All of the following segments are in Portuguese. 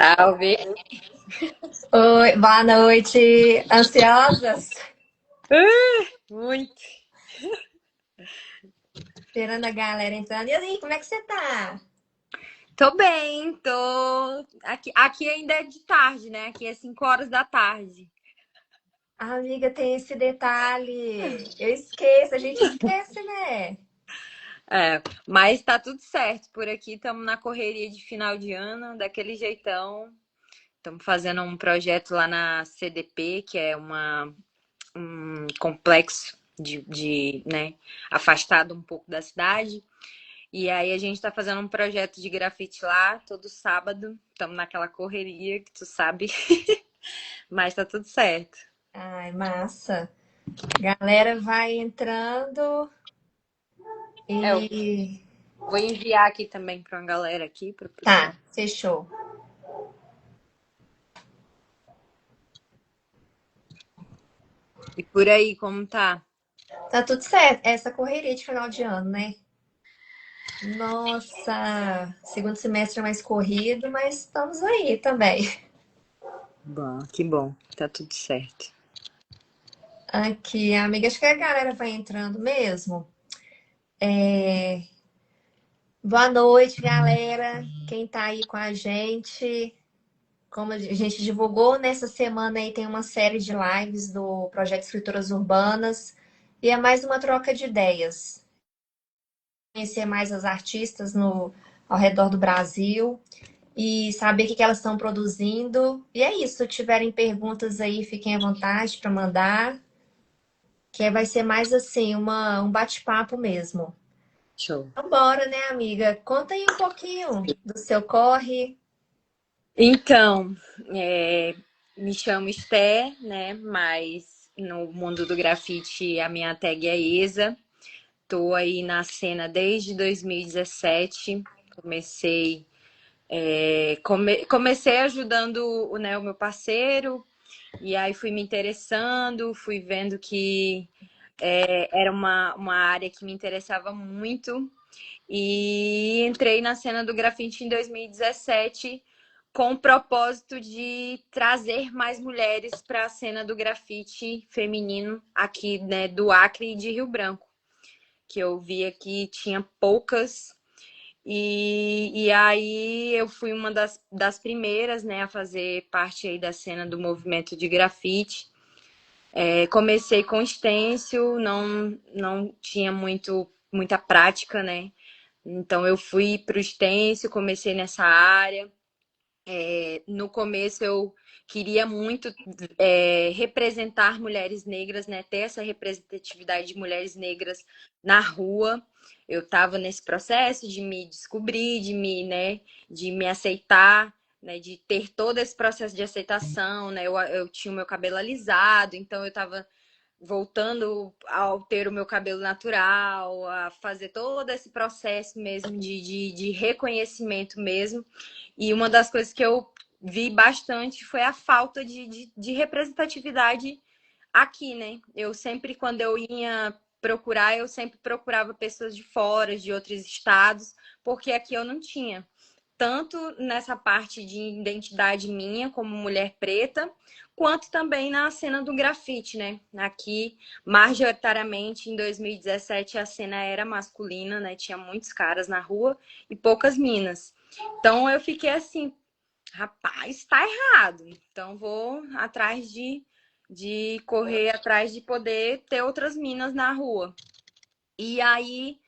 Salve. Oi, boa noite. Ansiosas? Muito. Esperando a galera entrando. E aí, como é que você tá? Tô bem, tô. Aqui ainda é de tarde, né? Aqui é 5 horas da tarde. Amiga, tem esse detalhe. Eu esqueço, a gente esquece, né? Mas tá tudo certo. Por aqui estamos na correria de final de ano, daquele jeitão. Estamos fazendo um projeto lá na CDP, que é um complexo né, afastado um pouco da cidade. E aí a gente tá fazendo um projeto de grafite lá todo sábado. Estamos naquela correria que tu sabe, mas tá tudo certo. Ai, massa. Galera vai entrando Eu e. vou enviar aqui também para uma galera aqui, para o pessoal. Tá, fechou. E por aí, como tá? Tá tudo certo. Essa correria de final de ano, né? Nossa, segundo semestre é mais corrido, mas estamos aí também. Bom, que bom. Tá tudo certo. Aqui, amiga, acho que a galera vai entrando mesmo. Boa noite, galera. Quem tá aí com a gente? Como a gente divulgou nessa semana aí, tem uma série de lives do Projeto Escrituras Urbanas e é mais uma troca de ideias. Conhecer mais as artistas ao redor do Brasil e saber o que elas estão produzindo. E é isso. Se tiverem perguntas aí, fiquem à vontade para mandar, que vai ser mais assim, um bate-papo mesmo. Show. Então, bora, né, amiga? Conta aí um pouquinho do seu corre. Então, me chamo Esté, né? Mas no mundo do grafite a minha tag é Isa. Tô aí na cena desde 2017. Comecei ajudando, né, o meu parceiro. E aí fui me interessando, fui vendo que era uma área que me interessava muito. E entrei na cena do grafite em 2017 com o propósito de trazer mais mulheres para a cena do grafite feminino aqui, né, do Acre e de Rio Branco, que eu via que tinha poucas. E aí eu fui uma das primeiras, né, a fazer parte aí da cena do movimento de grafite. Comecei com stencil, não tinha muita prática, né? Então eu fui para o stencil, comecei nessa área. No começo eu queria muito representar mulheres negras, né? Ter essa representatividade de mulheres negras na rua. Eu estava nesse processo de me descobrir, de me aceitar, né? De ter todo esse processo de aceitação, né? Eu tinha o meu cabelo alisado, então eu estava voltando ao ter o meu cabelo natural, a fazer todo esse processo mesmo de reconhecimento mesmo. E uma das coisas que eu vi bastante foi a falta de representatividade aqui, né? Eu sempre, quando eu ia procurar, eu sempre procurava pessoas de fora, de outros estados, porque aqui eu não tinha. Tanto nessa parte de identidade minha como mulher preta, quanto também na cena do grafite, né? Aqui, majoritariamente, em 2017, a cena era masculina, né? Tinha muitos caras na rua e poucas minas. Então eu fiquei assim, rapaz, tá errado. Então vou atrás de correr atrás de poder ter outras minas na rua. E aí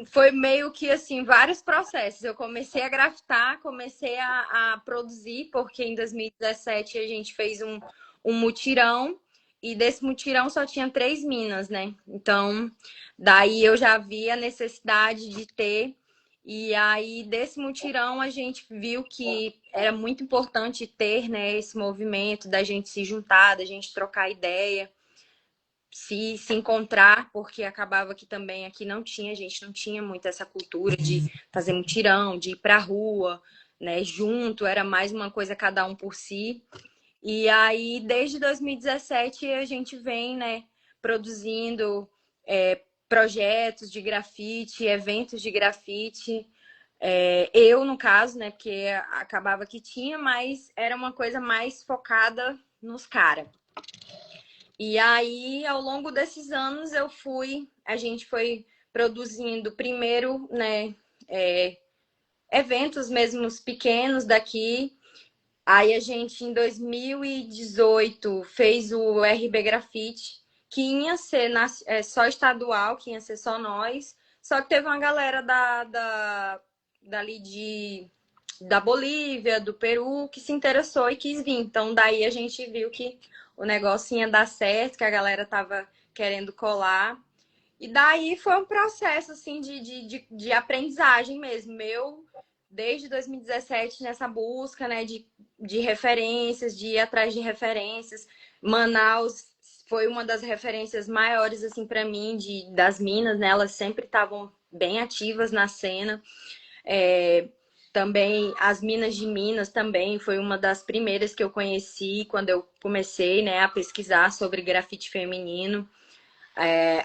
foi meio que assim, vários processos. Eu comecei a grafitar, comecei a produzir, porque em 2017 a gente fez um mutirão, e desse mutirão só tinha 3 minas, né? Então, daí eu já vi a necessidade de ter. E aí, desse mutirão, a gente viu que era muito importante ter, né, esse movimento da gente se juntar, da gente trocar ideia, se encontrar, porque acabava que também aqui não tinha, a gente não tinha muito essa cultura de fazer mutirão, de ir pra rua, né, junto, era mais uma coisa cada um por si. E aí, desde 2017, a gente vem, né, produzindo projetos de grafite, eventos de grafite, Eu, no caso, né? Porque acabava que tinha, mas era uma coisa mais focada nos caras. E aí, ao longo desses anos, a gente foi produzindo primeiro, né, eventos mesmo pequenos daqui. Aí a gente, em 2018, fez o RB Grafite, que ia ser só estadual, que ia ser só nós. Só que teve uma galera dali da Bolívia, do Peru, que se interessou e quis vir. Então, daí a gente viu que o negócio ia dar certo, que a galera tava querendo colar. E daí foi um processo, assim, de aprendizagem mesmo. Meu, desde 2017, nessa busca, né, de referências, de ir atrás de referências. Manaus foi uma das referências maiores, assim, para mim, das minas, né? Elas sempre estavam bem ativas na cena. Também as Minas de Minas também foi uma das primeiras que eu conheci quando eu comecei, né, a pesquisar sobre grafite feminino.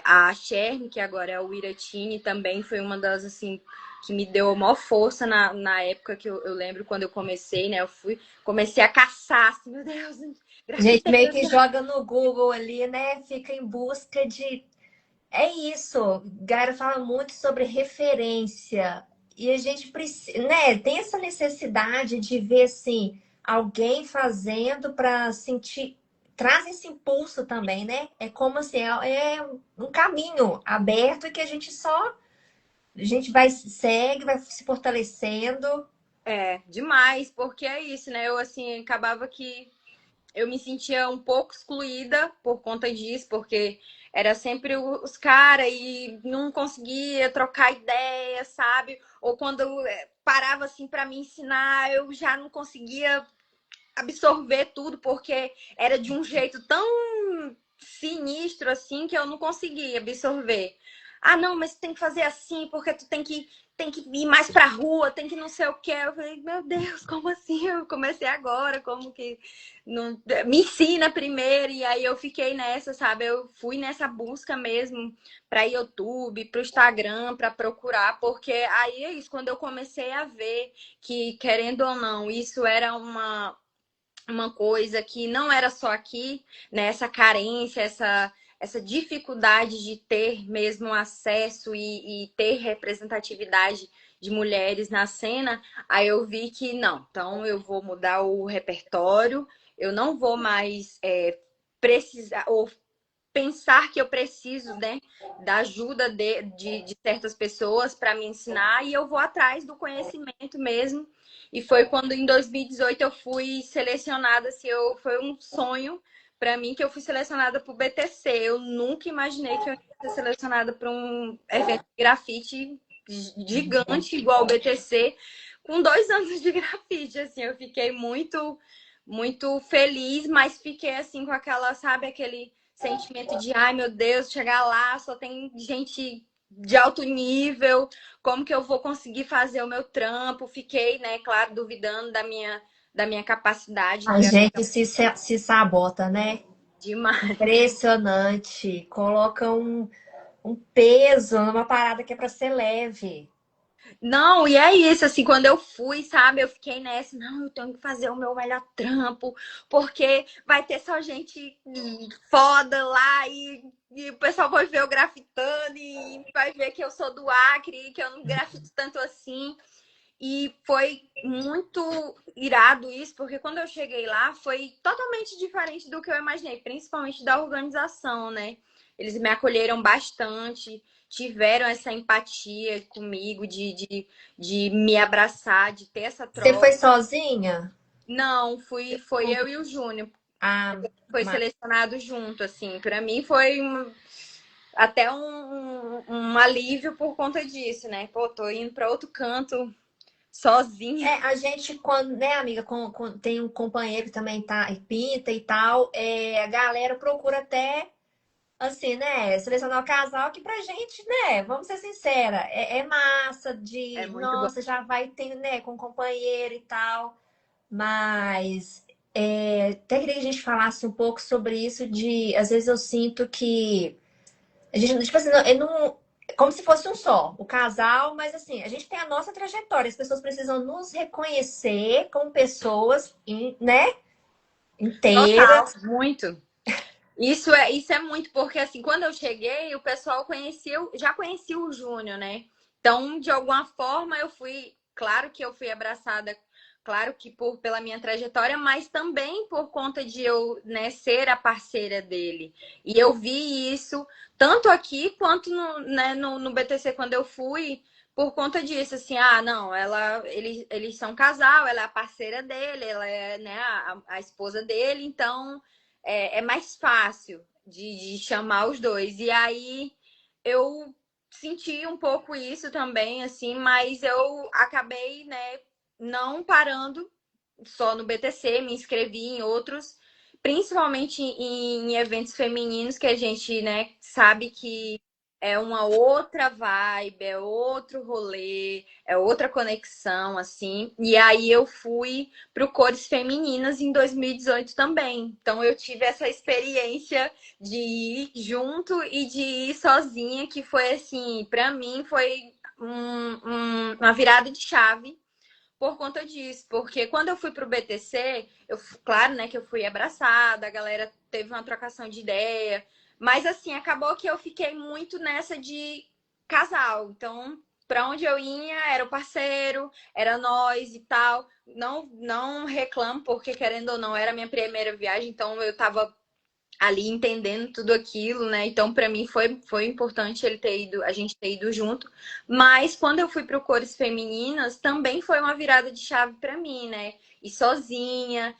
A Cherny, que agora é o Iratini, também foi uma das, assim, que me deu a maior força na época que eu lembro quando eu comecei, né? Comecei a caçar, assim, meu Deus, A gente meio grafiteiras. que joga no Google ali, né? Fica em busca de. É isso. Gara fala muito sobre referência. E a gente precisa, né? Tem essa necessidade de ver assim, alguém fazendo para sentir. Traz esse impulso também, né? É como assim, é um caminho aberto que a gente só. A gente vai, segue, vai se fortalecendo. Demais, porque é isso, né? Eu, assim, acabava que eu me sentia um pouco excluída por conta disso, porque era sempre os caras e não conseguia trocar ideia, sabe? Ou quando eu parava assim para me ensinar, eu já não conseguia absorver tudo, porque era de um jeito tão sinistro assim que eu não conseguia absorver. Ah, não, mas tu tem que fazer assim, porque tu tem que ir mais pra rua, tem que não sei o quê. Eu falei, meu Deus, como assim? Eu comecei agora, como que não me ensina primeiro? E aí eu fiquei nessa, sabe? Eu fui nessa busca mesmo para YouTube, para o Instagram, para procurar, porque aí é isso, quando eu comecei a ver que, querendo ou não, isso era uma coisa que não era só aqui, né? Essa carência, essa dificuldade de ter mesmo acesso e ter representatividade de mulheres na cena, aí eu vi que não, então eu vou mudar o repertório, eu não vou mais precisar ou pensar que eu preciso, né, da ajuda de certas pessoas para me ensinar e eu vou atrás do conhecimento mesmo. E foi quando em 2018 eu fui selecionada, assim, foi um sonho para mim que eu fui selecionada para o BTC. Eu nunca imaginei que eu ia ser selecionada para um evento de grafite gigante igual o BTC, com 2 anos de grafite, assim, eu fiquei muito feliz, mas fiquei assim com aquela, sabe, aquele sentimento de, ai meu Deus, chegar lá só tem gente de alto nível, como que eu vou conseguir fazer o meu trampo? Fiquei, né, claro, duvidando da minha capacidade A gente se sabota, né? demais. Impressionante. Coloca um peso numa parada que é para ser leve. Não, e é isso, assim, quando eu fui, sabe, eu fiquei nessa, não, eu tenho que fazer o meu melhor trampo, porque vai ter só gente foda lá e o pessoal vai ver eu grafitando e vai ver que eu sou do Acre, que eu não grafito tanto assim. E foi muito irado isso, porque quando eu cheguei lá foi totalmente diferente do que eu imaginei, principalmente da organização, né? Eles me acolheram bastante, tiveram essa empatia comigo de me abraçar, de ter essa Você troca. foi sozinha? Não, foi eu e o Júnior, Ah, foi mas selecionado junto, assim. Para mim foi até um alívio por conta disso, né? Pô, tô indo para outro canto sozinha. a gente, quando, né, amiga, tem um companheiro que também tá e pinta e tal, a galera procura até, assim, né, selecionar o casal que pra gente, né, vamos ser sincera, é massa É de, muito bom. nossa, já vai ter, né, com companheiro e tal, mas até queria que a gente falasse um pouco sobre isso de, às vezes eu sinto que a gente, tipo assim, como se fosse um só, o casal, mas assim, a gente tem a nossa trajetória. As pessoas precisam nos reconhecer como pessoas, né, Total, inteiras. muito. Isso é muito, porque assim, quando eu cheguei, o pessoal conhecia, já conhecia o Júnior, né? Então, de alguma forma, eu fui, claro que eu fui abraçada, claro que pela minha trajetória, mas também por conta de eu, né, ser a parceira dele. E eu vi isso tanto aqui quanto no BTC quando eu fui, por conta disso, assim, ah, não, eles são casal, ela é a parceira dele, ela é, né, a esposa dele, então é mais fácil de chamar os dois. E aí eu senti um pouco isso também, assim, mas eu acabei, né, não parando só no BTC, me inscrevi em outros, principalmente em eventos femininos que a gente, né, sabe que é uma outra vibe, é outro rolê, é outra conexão, assim. E aí eu fui para o Cores Femininas em 2018 também. Então eu tive essa experiência de ir junto e de ir sozinha, que foi assim, para mim foi uma virada de chave por conta disso, porque quando eu fui pro BTC, claro, né, que eu fui abraçada, a galera teve uma trocação de ideia, mas assim, acabou que eu fiquei muito nessa de casal. Então, para onde eu ia, era o parceiro, era nós e tal. Não reclamo, porque querendo ou não, era a minha primeira viagem, então eu tava ali entendendo tudo aquilo, né? Então, para mim foi importante ele ter ido, a gente ter ido junto. Mas quando eu fui para o Cores Femininas, também foi uma virada de chave para mim, né? E sozinha,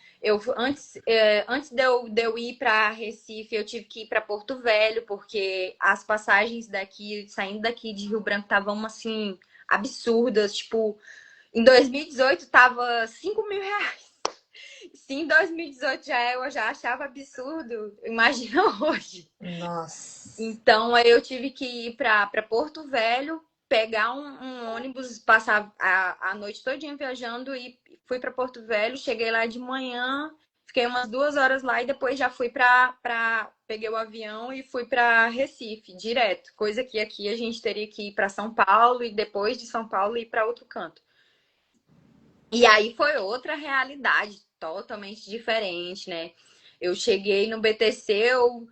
antes de eu ir para Recife, eu tive que ir para Porto Velho, porque as passagens daqui, saindo daqui de Rio Branco, estavam assim absurdas. Tipo, em 2018 tava R$ 5.000. Se em 2018 eu já achava absurdo, imagina hoje. Nossa. Então, aí eu tive que ir para Porto Velho, pegar um ônibus, passar a noite todinha viajando e fui para Porto Velho. Cheguei lá de manhã, fiquei umas 2 horas lá e depois já fui peguei o avião e fui para Recife, direto. Coisa que aqui a gente teria que ir para São Paulo e depois de São Paulo ir para outro canto. E aí foi outra realidade totalmente diferente, né? Eu cheguei no BTC, eu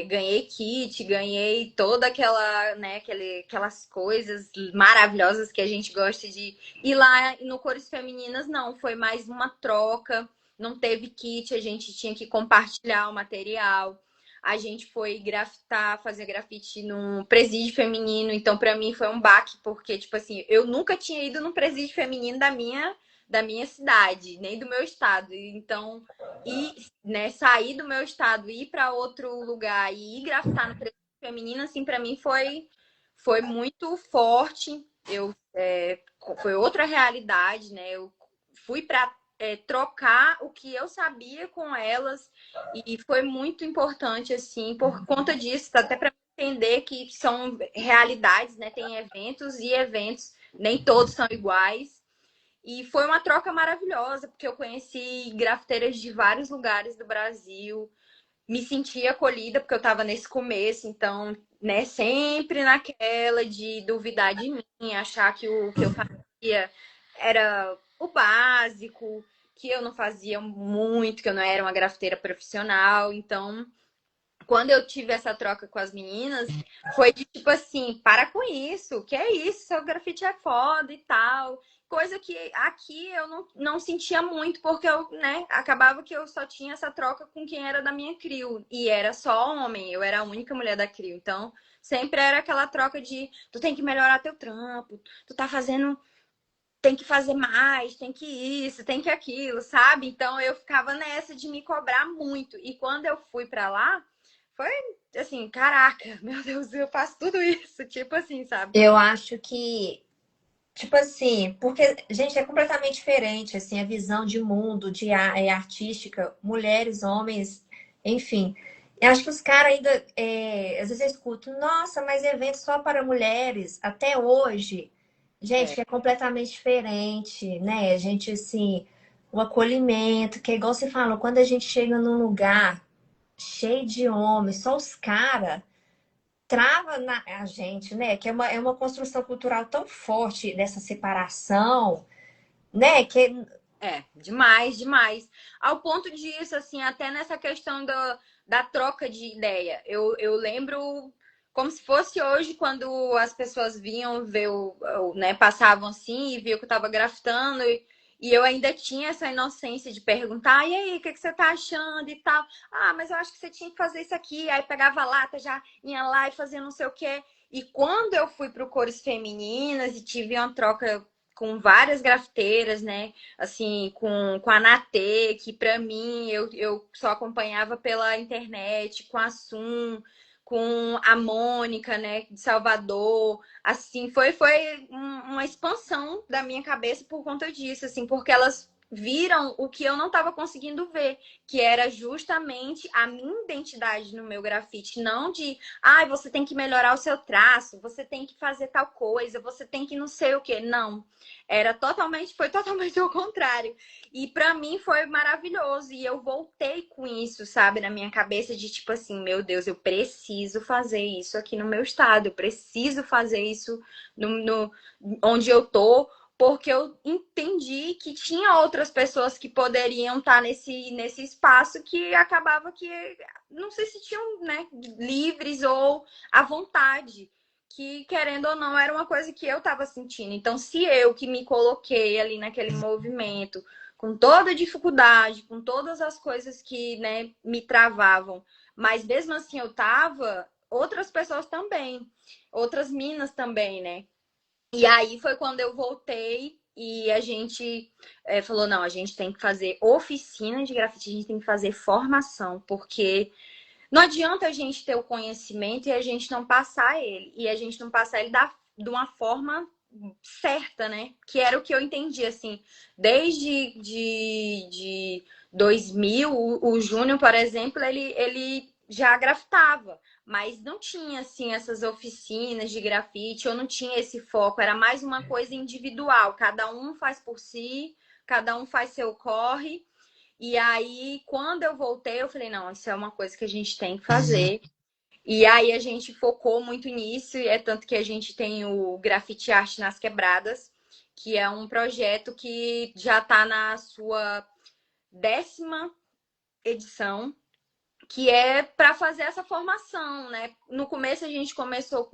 ganhei kit, ganhei toda aquela, né, aquelas coisas maravilhosas que a gente gosta de. E lá no Cores Femininas, não, foi mais uma troca, não teve kit, a gente tinha que compartilhar o material. A gente foi grafitar, fazer grafite num presídio feminino. Então, para mim, foi um baque, porque, tipo assim, eu nunca tinha ido num presídio feminino da minha cidade, nem do meu estado. Então, né, sair do meu estado, ir para outro lugar e ir grafitar no presídio feminino, assim, para mim foi muito forte. Foi outra realidade, né? Eu fui para trocar o que eu sabia com elas e foi muito importante, assim, por conta disso, até para entender que são realidades, né? Tem eventos e eventos, nem todos são iguais. E foi uma troca maravilhosa, porque eu conheci grafiteiras de vários lugares do Brasil, me senti acolhida, porque eu estava nesse começo, então, né, sempre naquela de duvidar de mim, achar que o que eu fazia era o básico, que eu não fazia muito, que eu não era uma grafiteira profissional. Então, quando eu tive essa troca com as meninas, foi de tipo assim, para com isso, que é isso, seu grafite é foda e tal. Coisa que aqui eu não sentia muito, porque eu, né, acabava que eu só tinha essa troca com quem era da minha crew. E era só homem, eu era a única mulher da crew. Então, sempre era aquela troca de tu tem que melhorar teu trampo, tu tá fazendo, tem que fazer mais, tem que isso, tem que aquilo, sabe? Então eu ficava nessa de me cobrar muito. E quando eu fui pra lá, foi assim, caraca, meu Deus, eu faço tudo isso, tipo assim, sabe? Eu acho que, tipo assim, porque, gente, é completamente diferente, assim, a visão de mundo, artística, mulheres, homens, enfim. Eu acho que os caras ainda, às vezes eu escuto, nossa, mas evento só para mulheres, até hoje. Gente, É, que é completamente diferente, né? A gente, assim, o acolhimento, que é igual você falou, quando a gente chega num lugar cheio de homens, só os caras. trava a gente, né? Que é uma construção cultural tão forte dessa separação, né? Que É, demais, demais. Ao ponto disso, assim, até nessa questão da troca de ideia. Eu lembro como se fosse hoje, quando as pessoas vinham ver né, passavam assim e viam que eu tava grafitando e eu ainda tinha essa inocência de perguntar, e aí, o que, que você tá achando e tal? Ah, mas eu acho que você tinha que fazer isso aqui. Aí pegava a lata, já ia lá e fazia não sei o quê. E quando eu fui pro Cores Femininas e tive uma troca com várias grafiteiras, né? Assim, com a Natê, que para mim eu só acompanhava pela internet, com a Sum, com a Mônica, né, de Salvador. Assim, foi uma expansão da minha cabeça por conta disso, assim, porque elas viram o que eu não estava conseguindo ver, que era justamente a minha identidade no meu grafite, não de, ah, você tem que melhorar o seu traço, você tem que fazer tal coisa, você tem que não sei o quê. Não, foi totalmente o contrário. E para mim foi maravilhoso. E eu voltei com isso, sabe, na minha cabeça de tipo assim, meu Deus, eu preciso fazer isso aqui no meu estado, eu preciso fazer isso no onde eu tô, porque eu entendi que tinha outras pessoas que poderiam estar nesse espaço que acabava que não sei se tinham, né, livres ou à vontade que, querendo ou não, era uma coisa que eu estava sentindo. Então, se eu que me coloquei ali naquele movimento, com toda a dificuldade, com todas as coisas que, né, me travavam, mas mesmo assim eu tava, outras pessoas também, outras minas também, né? E aí foi quando eu voltei e a gente falou, não, a gente tem que fazer oficina de grafite, a gente tem que fazer formação, porque não adianta a gente ter o conhecimento e a gente não passar ele. E a gente não passar ele de uma forma certa, né? Que era o que eu entendi, assim. Desde de 2000, o Júnior, por exemplo, ele já grafitava. Mas não tinha, assim, essas oficinas de grafite. Eu não tinha esse foco. Era mais uma coisa individual. Cada um faz por si, cada um faz seu corre. E aí, quando eu voltei, eu falei, não, isso é uma coisa que a gente tem que fazer. E aí a gente focou muito nisso, e é tanto que a gente tem o Grafite Arte nas Quebradas, que é um projeto que já está na sua 10ª edição, que é para fazer essa formação, né? No começo a gente começou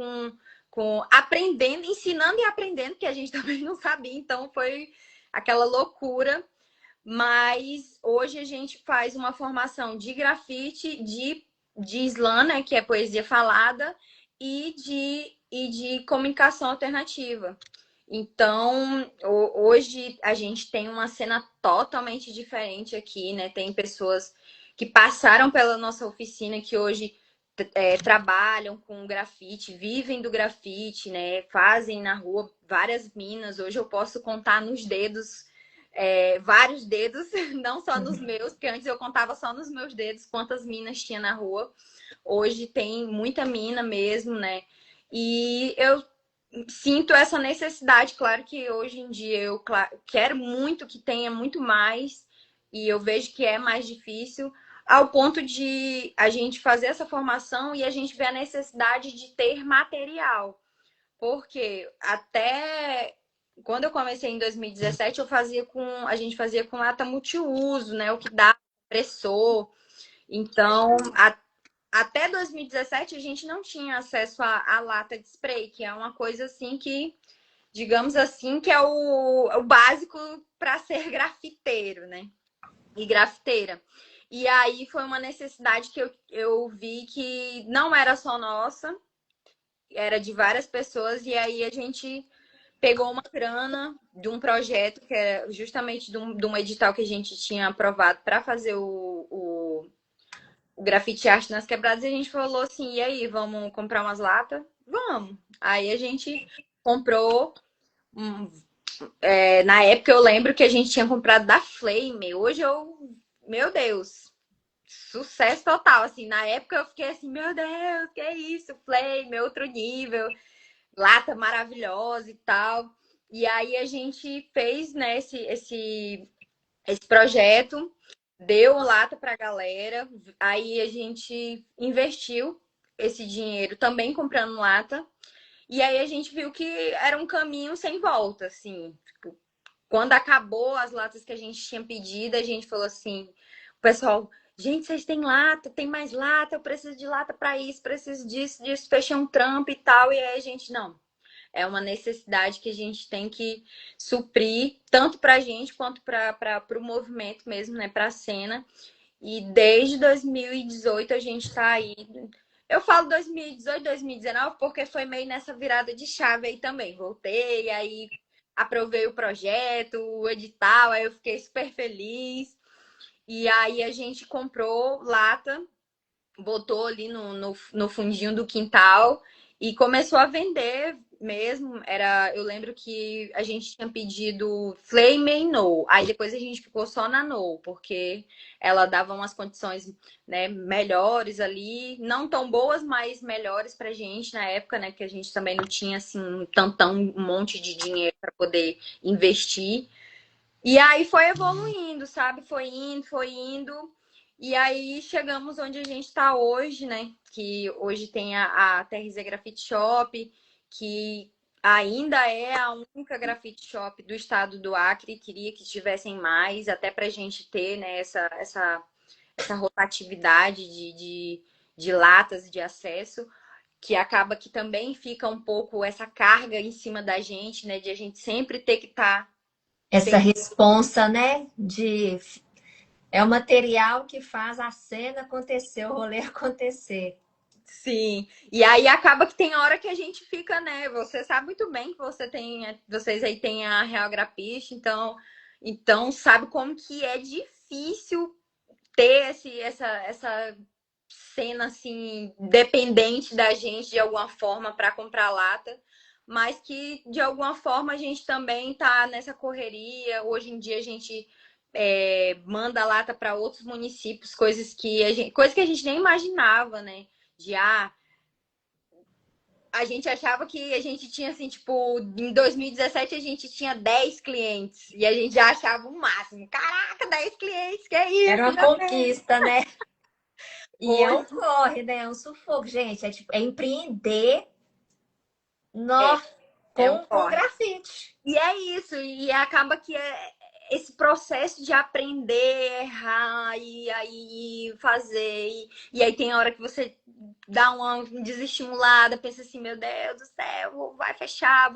com aprendendo, ensinando e aprendendo, que a gente também não sabia, então foi aquela loucura. Mas hoje a gente faz uma formação de grafite, de slam, né, que é poesia falada, e de comunicação alternativa. Então, hoje a gente tem uma cena totalmente diferente aqui, né? Tem pessoas que passaram pela nossa oficina que hoje trabalham com grafite, vivem do grafite, né? Fazem na rua várias minas. Hoje eu posso contar nos dedos vários dedos, não só nos meus, porque antes eu contava só nos meus dedos quantas minas tinha na rua. Hoje tem muita mina mesmo, né? E eu sinto essa necessidade, claro que hoje em dia eu quero muito que tenha muito mais, e eu vejo que é mais difícil, ao ponto de a gente fazer essa formação e a gente ver a necessidade de ter material. Porque até quando eu comecei em 2017, a gente fazia com lata multiuso, né? O que dá pressor. Então, até 2017 a gente não tinha acesso à lata de spray, que é uma coisa assim que, digamos assim, que é o básico para ser grafiteiro, né? E grafiteira. E aí foi uma necessidade que eu vi que não era só nossa, era de várias pessoas, e aí a gente pegou uma grana de um projeto que é justamente de um edital que a gente tinha aprovado para fazer o grafite arte nas quebradas, e a gente falou assim, e aí, vamos comprar umas latas? Vamos. Aí a gente comprou. Na época eu lembro que a gente tinha comprado da Flame. Hoje meu Deus, sucesso total. Assim, na época eu fiquei assim, meu Deus, que é isso? Flame, outro nível, lata maravilhosa e tal. E aí a gente fez, né, esse projeto, deu lata pra galera, aí a gente investiu. esse dinheiro também comprando lata. E aí a gente viu que era um caminho sem volta, assim. Tipo, quando acabou as latas que a gente tinha pedido, a gente falou assim, o pessoal, gente, vocês têm lata, tem mais lata, eu preciso de lata para isso, preciso disso, fechei um trampo e tal. E aí a gente, não. É uma necessidade que a gente tem que suprir, tanto para a gente quanto para o movimento mesmo, né? Para a cena. E desde 2018 a gente está aí. Eu falo 2018, 2019 porque foi meio nessa virada de chave aí também. Voltei, aí aprovei o projeto, o edital, aí eu fiquei super feliz. E aí a gente comprou lata, botou ali no fundinho do quintal e começou a vender mesmo. Eu lembro que a gente tinha pedido Flame e No, aí depois a gente ficou só na No, porque ela dava umas condições, né, melhores ali, não tão boas, mas melhores pra gente na época, né, que a gente também não tinha assim um monte de dinheiro para poder investir. E aí foi evoluindo, sabe? Foi indo, foi indo. E aí chegamos onde a gente está hoje, né? Que hoje tem a TRZ Graffiti Shop, que ainda é a única graffiti shop do estado do Acre. Queria que tivessem mais, até para a gente ter, né, essa rotatividade de latas de acesso, que acaba que também fica um pouco essa carga em cima da gente, né? De a gente sempre ter que estar Essa responsa, né? É o material que faz a cena acontecer, o rolê acontecer. Sim, e aí acaba que tem hora que a gente fica, né? Você sabe muito bem que vocês aí têm a Real Grafite, então sabe como que é difícil ter essa cena assim dependente da gente de alguma forma para comprar lata, mas que de alguma forma a gente também tá nessa correria. Hoje em dia a gente manda lata para outros municípios, coisas que a gente nem imaginava, né? De a gente achava que a gente tinha, assim, tipo, em 2017 a gente tinha 10 clientes. E a gente já achava o máximo. Caraca, 10 clientes, que é Era isso? uma Já tem. conquista, né? E é um Hoje corre, né? É um sufoco, gente. É, tipo, é empreender é, no, é um com corre. grafite. E é isso, e acaba que esse processo de aprender, errar e aí fazer. E aí tem hora que você dá uma desestimulada, pensa assim, meu Deus do céu, vai fechar,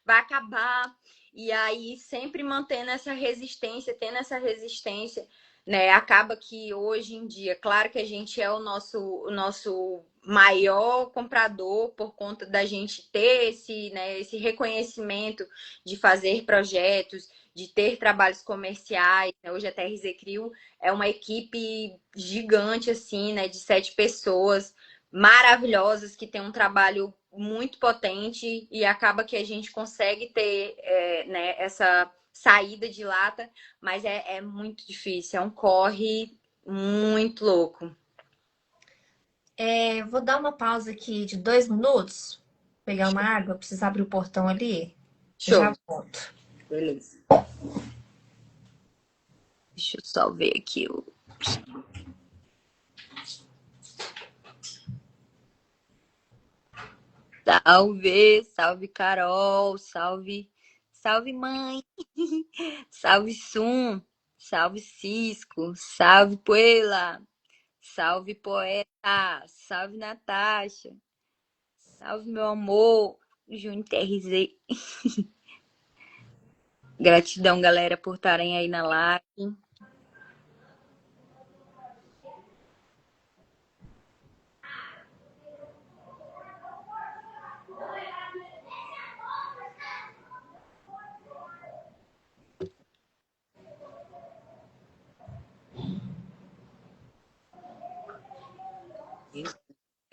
vai acabar. E aí sempre mantendo essa resistência, tendo essa resistência, né? Acaba que hoje em dia, claro que a gente é o nosso maior comprador por conta da gente ter esse reconhecimento de fazer projetos, de ter trabalhos comerciais, né? Hoje a TRZ Crio é uma equipe gigante, assim, né? De 7 pessoas maravilhosas que tem um trabalho muito potente e acaba que a gente consegue ter né, essa saída de lata, mas é muito difícil, é um corre muito louco. Vou dar uma pausa aqui de 2 minutos, pegar uma água, preciso abrir o portão ali. Já Show, volto. beleza. Deixa eu só ver aqui o. Salve, salve Carol, salve mãe, salve Sum, salve Cisco, salve Puela, salve Poeta, salve Natasha, salve meu amor, Júnior TRZ. Gratidão, galera, por estarem aí na live.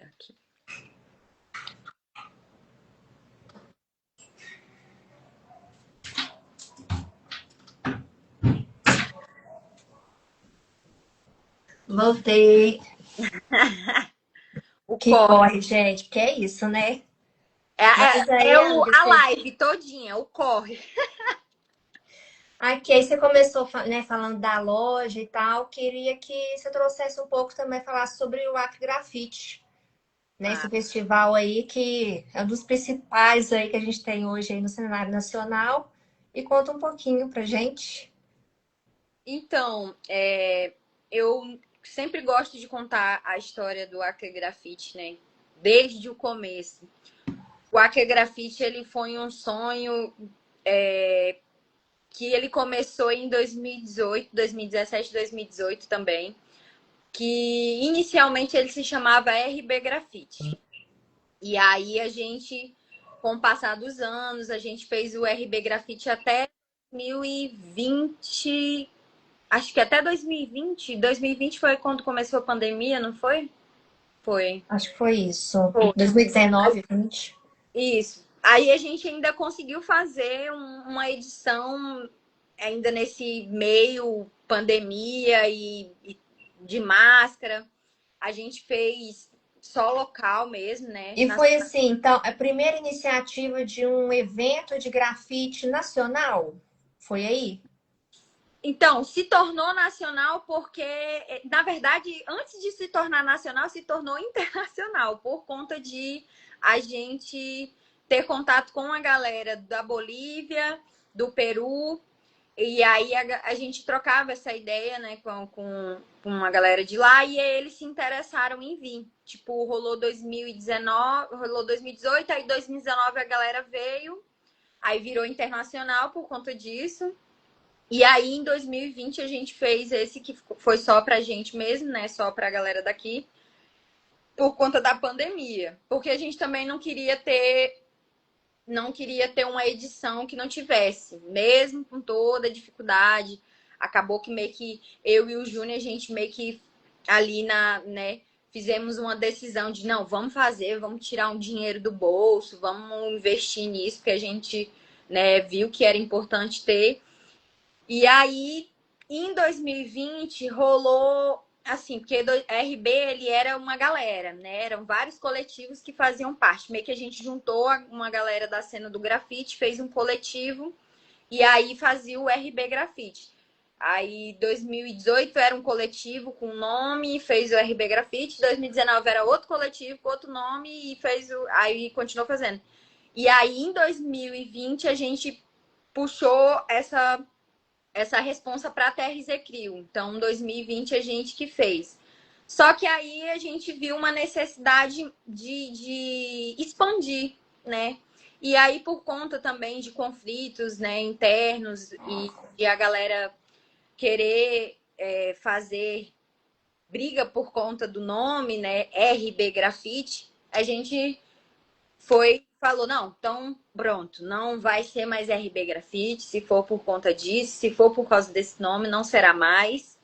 Aqui. Voltei. O Que corre. corre, gente. Que é isso, né? É, Mas é, aí, é amiga, a live todinha, o corre. aqui aí você começou, né, falando da loja e tal. Queria que você trouxesse um pouco também, falar sobre o Acre Grafite. nesse festival aí, que é um dos principais aí que a gente tem hoje aí no cenário nacional. E conta um pouquinho pra gente. Então, eu sempre gosto de contar a história do Acre Grafite, né? Desde o começo. O Acre Grafite, ele foi um sonho que ele começou em 2018, 2017, 2018 também, que inicialmente ele se chamava RB Grafite. E aí a gente, com o passar dos anos, a gente fez o RB Grafite até 2020, acho que até 2020. 2020 foi quando começou a pandemia, não foi? Foi. Acho que foi isso. Foi. 2019, 20. Isso. Aí a gente ainda conseguiu fazer uma edição ainda nesse meio pandemia e de máscara. A gente fez só local mesmo, né? E foi assim, então, a primeira iniciativa de um evento de grafite nacional? Foi aí? Então, se tornou nacional porque, na verdade, antes de se tornar nacional, se tornou internacional, por conta de a gente ter contato com a galera da Bolívia, do Peru, e aí a gente trocava essa ideia, né, com a galera de lá, e aí eles se interessaram em vir. Tipo, rolou 2019, rolou 2018, aí 2019 a galera veio, aí virou internacional por conta disso. E aí, em 2020, a gente fez esse que foi só pra gente mesmo, né? Só pra galera daqui, por conta da pandemia. Porque a gente também não queria ter uma edição que não tivesse, mesmo com toda a dificuldade. Acabou que meio que eu e o Júnior, a gente meio que ali né, fizemos uma decisão de não, vamos fazer, vamos tirar um dinheiro do bolso, vamos investir nisso, porque a gente, né, viu que era importante ter. E aí, em 2020, rolou assim, porque RB ele era uma galera, né? Eram vários coletivos que faziam parte. Meio que a gente juntou uma galera da cena do grafite, fez um coletivo e aí fazia o RB Grafite. Aí 2018 era um coletivo com nome, fez o RB Grafite. 2019 era outro coletivo com outro nome e aí continuou fazendo. E aí em 2020 a gente puxou essa responsa para a TRZ Crio. Então, em 2020, a gente que fez. Só que aí a gente viu uma necessidade de expandir, né? E aí, por conta também de conflitos, né, internos e a galera querer fazer briga por conta do nome, né, RB Grafite, a gente falou, não, então pronto, não vai ser mais RB Grafite, se for por conta disso, se for por causa desse nome, não será mais.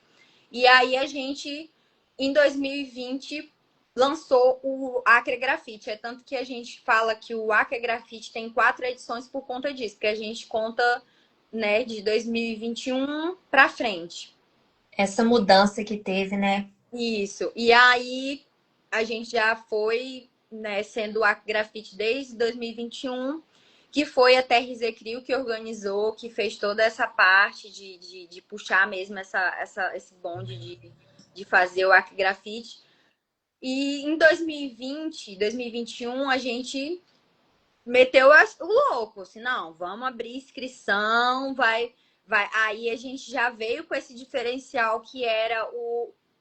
E aí a gente, em 2020, lançou o Acre Grafite. É tanto que a gente fala que o Acre Grafite tem 4 edições por conta disso, porque a gente conta, né, de 2021 para frente. Essa mudança que teve, né? Isso. E aí a gente já foi, né, sendo o Grafite desde 2021, que foi a TRZ Crio que organizou, que fez toda essa parte de puxar mesmo esse bonde de fazer o Acre Grafite. E em 2020, 2021, a gente meteu o louco, assim, não, vamos abrir inscrição, vai. Aí a gente já veio com esse diferencial que era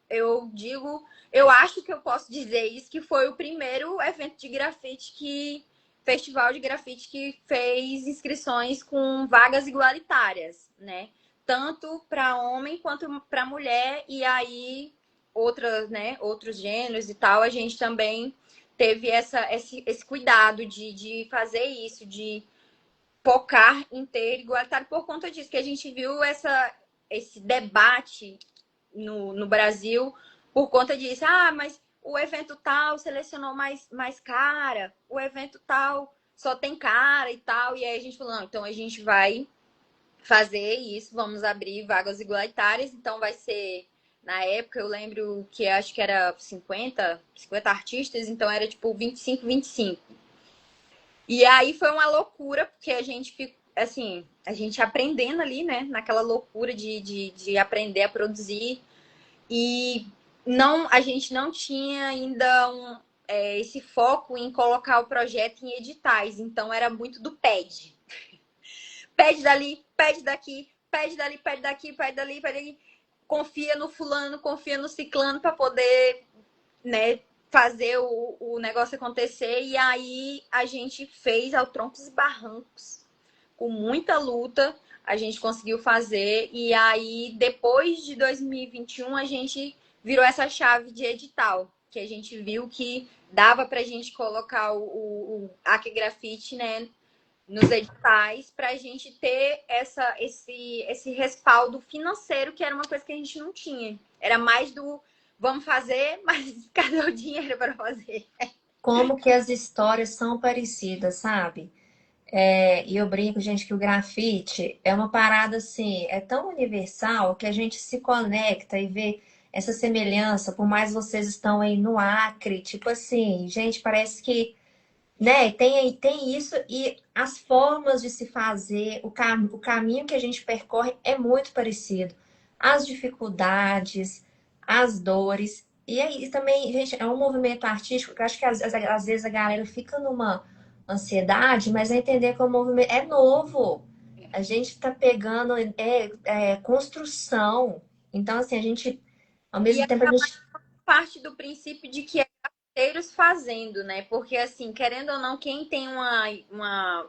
eu acho que eu posso dizer isso, que foi o primeiro evento de grafite festival de grafite que fez inscrições com vagas igualitárias, né? Tanto para homem quanto para mulher, e aí outros gêneros e tal, a gente também teve esse cuidado de fazer isso, de focar em ter igualitário por conta disso, que a gente viu esse debate no Brasil por conta disso. Ah, mas o evento tal selecionou mais cara, o evento tal só tem cara e tal. E aí a gente falou, não, então a gente vai fazer isso, vamos abrir vagas igualitárias, então vai ser. Na época, eu lembro que acho que era 50 artistas, então era tipo 25. E aí foi uma loucura, porque a gente ficou, assim, a gente aprendendo ali, né? Naquela loucura de aprender a produzir. E a gente não tinha ainda esse foco em colocar o projeto em editais. Então, era muito do pede. Pede dali, pede daqui, pede dali, pede daqui, pede dali, pede daqui. Confia no fulano, confia no ciclano para poder, né, fazer o negócio acontecer. E aí a gente fez ao troncos e barrancos. Com muita luta, a gente conseguiu fazer. E aí, depois de 2021, a gente virou essa chave de edital, que a gente viu que dava para a gente colocar o Acre Grafite, né, nos editais, para a gente ter esse respaldo financeiro, que era uma coisa que a gente não tinha. Era mais do vamos fazer, mas cadê o dinheiro para fazer? Como que as histórias são parecidas, sabe? E eu brinco, gente, que o grafite é uma parada assim, é tão universal que a gente se conecta e vê essa semelhança, por mais vocês estão aí no Acre, tipo assim, gente, parece que, né, tem isso e as formas de se fazer, o caminho que a gente percorre é muito parecido. As dificuldades, as dores. E aí também, gente, é um movimento artístico que eu acho que às vezes a galera fica numa ansiedade, mas é entender que o movimento é novo. A gente está pegando construção. Então, assim, a gente, ao E mesmo tempo, a gente. parte do princípio de que é grafiteiros fazendo, né? Porque, assim, querendo ou não, quem tem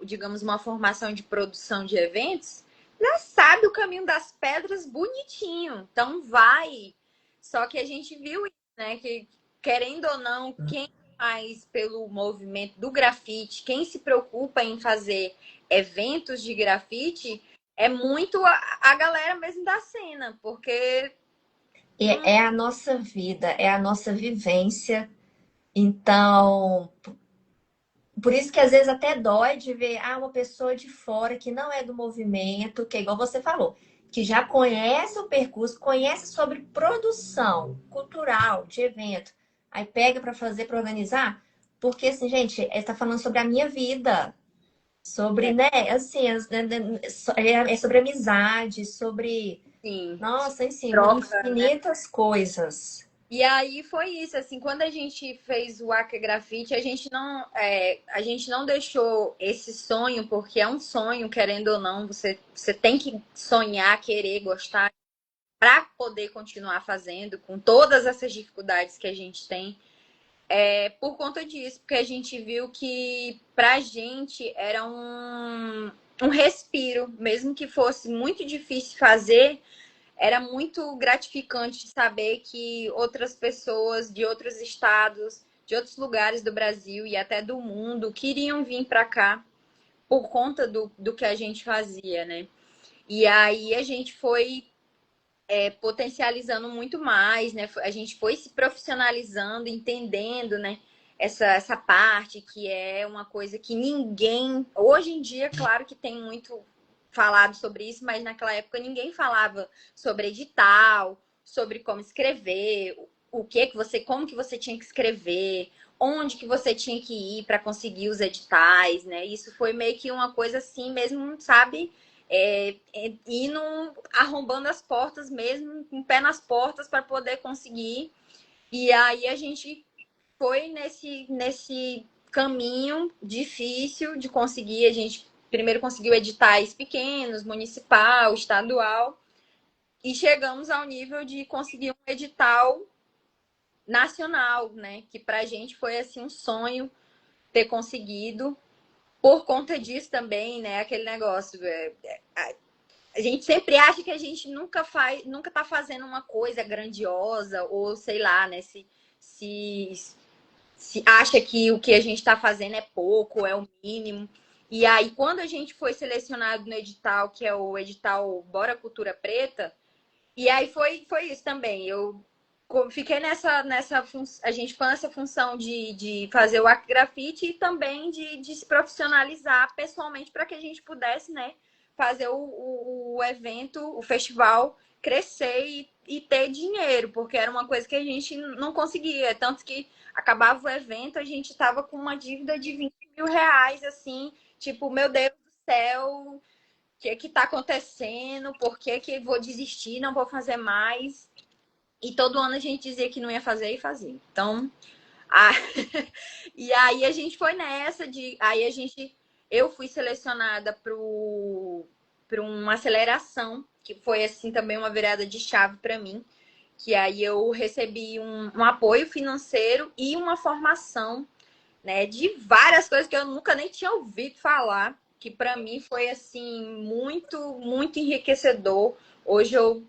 digamos, uma formação de produção de eventos, já sabe o caminho das pedras bonitinho. Então, vai. Só que a gente viu, né, que, querendo ou não, quem faz pelo movimento do grafite, quem se preocupa em fazer eventos de grafite, é muito a galera mesmo da cena, porque É a nossa vida, é a nossa vivência. Então, por isso que às vezes até dói de ver uma pessoa de fora que não é do movimento, que é igual você falou, que já conhece o percurso, conhece sobre produção cultural de evento, aí pega para fazer, para organizar, porque assim, gente, está falando sobre a minha vida, sobre, é, né, assim, é sobre amizade, sobre, sim, nossa, assim, troca. infinitas coisas. E aí foi isso, assim, quando a gente fez o Acre Grafite, a gente não deixou esse sonho, porque é um sonho, querendo ou não, você tem que sonhar, querer, gostar, para poder continuar fazendo, com todas essas dificuldades que a gente tem, por conta disso, porque a gente viu que pra gente era um respiro, mesmo que fosse muito difícil fazer, era muito gratificante saber que outras pessoas de outros estados, de outros lugares do Brasil e até do mundo queriam vir para cá por conta do que a gente fazia, né? E aí a gente foi potencializando muito mais, né? A gente foi se profissionalizando, entendendo, né? Essa parte que é uma coisa que ninguém. Hoje em dia, claro que tem muito falado sobre isso, mas naquela época ninguém falava sobre edital, sobre como escrever, como que você tinha que escrever, onde que você tinha que ir para conseguir os editais, né? Isso foi meio que uma coisa assim mesmo, sabe? Indo arrombando as portas mesmo, com o pé nas portas para poder conseguir. E aí a gente foi nesse caminho difícil de conseguir. A gente primeiro conseguiu editais pequenos, municipal, estadual, e chegamos ao nível de conseguir um edital nacional, né? Que para a gente foi assim um sonho ter conseguido. Por conta disso também, né? Aquele negócio. A gente sempre acha que a gente nunca tá fazendo uma coisa grandiosa, ou sei lá, né? Se, se acha que o que a gente está fazendo é pouco, é o mínimo. E aí, quando a gente foi selecionado no edital, que é o edital Bora Cultura Preta, e aí foi isso também. Eu fiquei a gente ficou nessa função de fazer o Acre Grafite e também de se profissionalizar pessoalmente para que a gente pudesse, né, fazer o evento, o festival crescer e ter dinheiro, porque era uma coisa que a gente não conseguia. Tanto que acabava o evento, a gente estava com uma dívida de 20 mil reais, assim, tipo, meu Deus do céu, o que está acontecendo? Por que vou desistir? Não vou fazer mais. E todo ano a gente dizia que não ia fazer e fazia. Então, Ah, e aí a gente foi nessa de. Eu fui selecionada para uma aceleração, que foi assim também uma virada de chave para mim. Que aí eu recebi um apoio financeiro e uma formação, né, de várias coisas que eu nunca nem tinha ouvido falar, que para mim foi assim muito enriquecedor. Hoje eu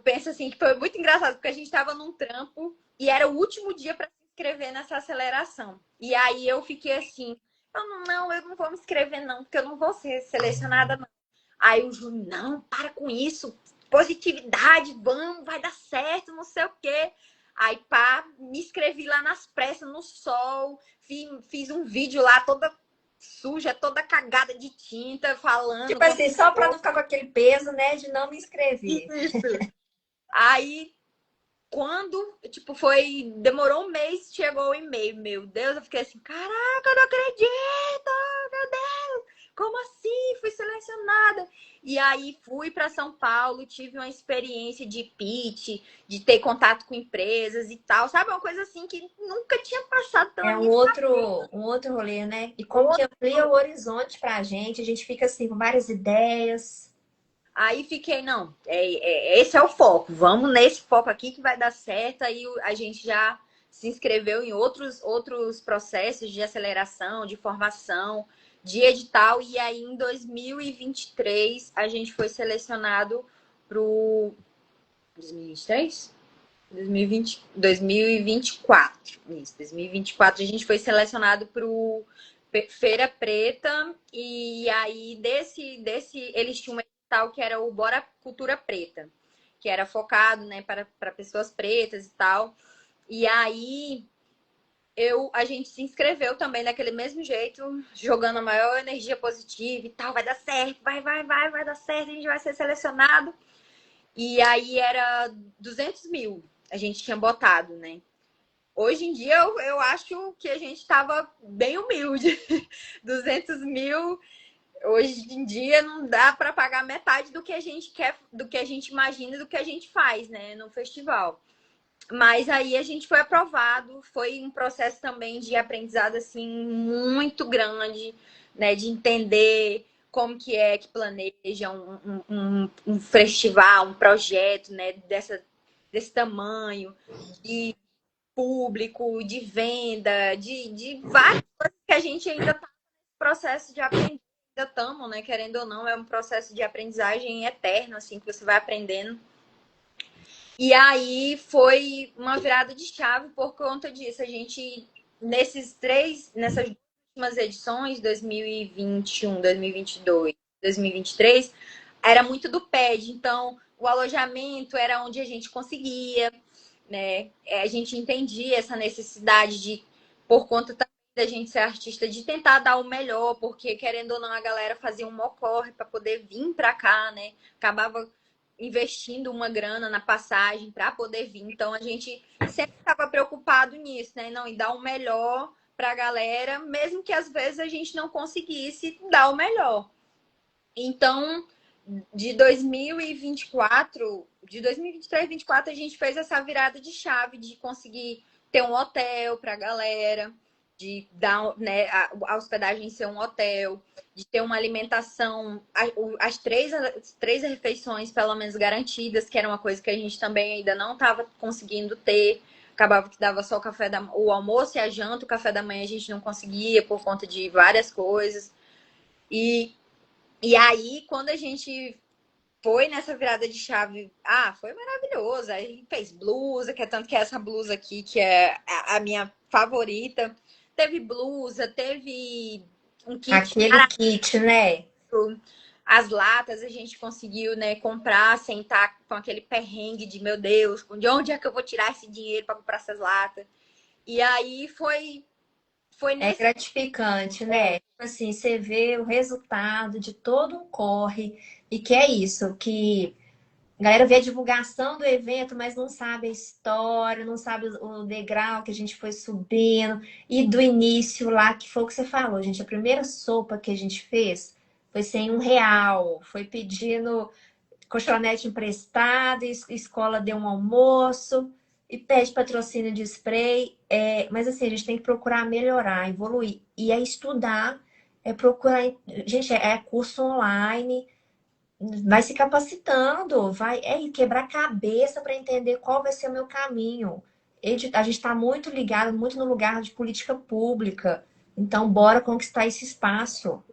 penso assim que foi muito engraçado, porque a gente estava num trampo e era o último dia para se inscrever nessa aceleração. E aí eu fiquei assim, eu não vou me inscrever não, porque eu não vou ser selecionada não. Aí o Júnior, não, para com isso, positividade, vamos, vai dar certo, não sei o quê. Aí, pá, me inscrevi lá nas pressas, no sol, fiz um vídeo lá toda suja, toda cagada de tinta, falando Tipo como assim, só para não ficar com aquele peso, né, de não me inscrever. isso. Aí, quando, tipo, demorou um mês, chegou o e-mail. Meu Deus, eu fiquei assim, caraca, eu não acredito, meu Deus, como assim? Fui selecionada. E aí fui para São Paulo, tive uma experiência de pitch, de ter contato com empresas e tal, sabe? Uma coisa assim que nunca tinha passado pela É minha um outro rolê, né? E como que cabeça. amplia o horizonte pra gente, a gente fica assim com várias ideias. Aí fiquei, não, esse é o foco, vamos nesse foco aqui que vai dar certo. Aí a gente já se inscreveu em outros processos de aceleração, de formação, de edital. E aí em 2023 a gente foi selecionado para o 2023? 2024. Isso, 2024 a gente foi selecionado para o Feira Preta. E aí desse eles tinham um edital que era o Bora Cultura Preta, que era focado, né, para pessoas pretas e tal. E aí a gente se inscreveu também daquele mesmo jeito, jogando a maior energia positiva e tal, vai dar certo, vai dar certo, a gente vai ser selecionado. E aí era 200 mil, a gente tinha botado, né? Hoje em dia eu acho que a gente estava bem humilde. 200 mil, hoje em dia não dá para pagar metade do que a gente quer, do que a gente imagina, do que a gente faz, né, no festival. Mas aí a gente foi aprovado, foi um processo também de aprendizado assim muito grande, né, de entender como que é que planeja um festival, um projeto, né, desse tamanho, de público, de venda, de várias coisas que a gente ainda está no processo de aprender, ainda estamos, né, querendo ou não, é um processo de aprendizagem eterno, assim, que você vai aprendendo. E aí foi uma virada de chave por conta disso. A gente, nessas últimas edições, 2021, 2022, 2023, era muito do PED. Então, o alojamento era onde a gente conseguia, né? A gente entendia essa necessidade de, por conta também da gente ser artista, de tentar dar o melhor, porque querendo ou não, a galera fazia um mocorre para poder vir para cá, né? Acabava investindo uma grana na passagem para poder vir. Então a gente sempre estava preocupado nisso, né? Não, e dar o melhor para a galera, mesmo que às vezes a gente não conseguisse dar o melhor. Então, de 2024, de 2023 2024, a gente fez essa virada de chave de conseguir ter um hotel para a galera, de dar, né, a hospedagem ser um hotel, de ter uma alimentação, as três refeições pelo menos garantidas, que era uma coisa que a gente também ainda não estava conseguindo ter. Acabava que dava só o almoço e a janta, o café da manhã a gente não conseguia por conta de várias coisas. E, e aí, quando a gente foi nessa virada de chave, foi maravilhoso. Aí fez blusa, que é tanto que é essa blusa aqui, que é a minha favorita. Teve blusa, teve um kit Aquele kit, né? barato. As latas a gente conseguiu, né, comprar sem estar com aquele perrengue de, meu Deus, de onde é que eu vou tirar esse dinheiro para comprar essas latas? E aí foi É nesse. gratificante, né? Tipo assim, você vê o resultado de todo um corre e que é isso, que a galera vê a divulgação do evento, mas não sabe a história, não sabe o degrau que a gente foi subindo e do início lá, que foi o que você falou, gente. A primeira sopa que a gente fez foi sem R$ 1, foi pedindo colchonete emprestado, escola deu um almoço. e pede patrocínio de spray. Mas assim, a gente tem que procurar melhorar, evoluir. E é estudar, é procurar. Gente, é curso online, vai se capacitando, vai quebrar cabeça para entender qual vai ser o meu caminho. A gente está muito ligado, muito no lugar de política pública. Então, bora conquistar esse espaço.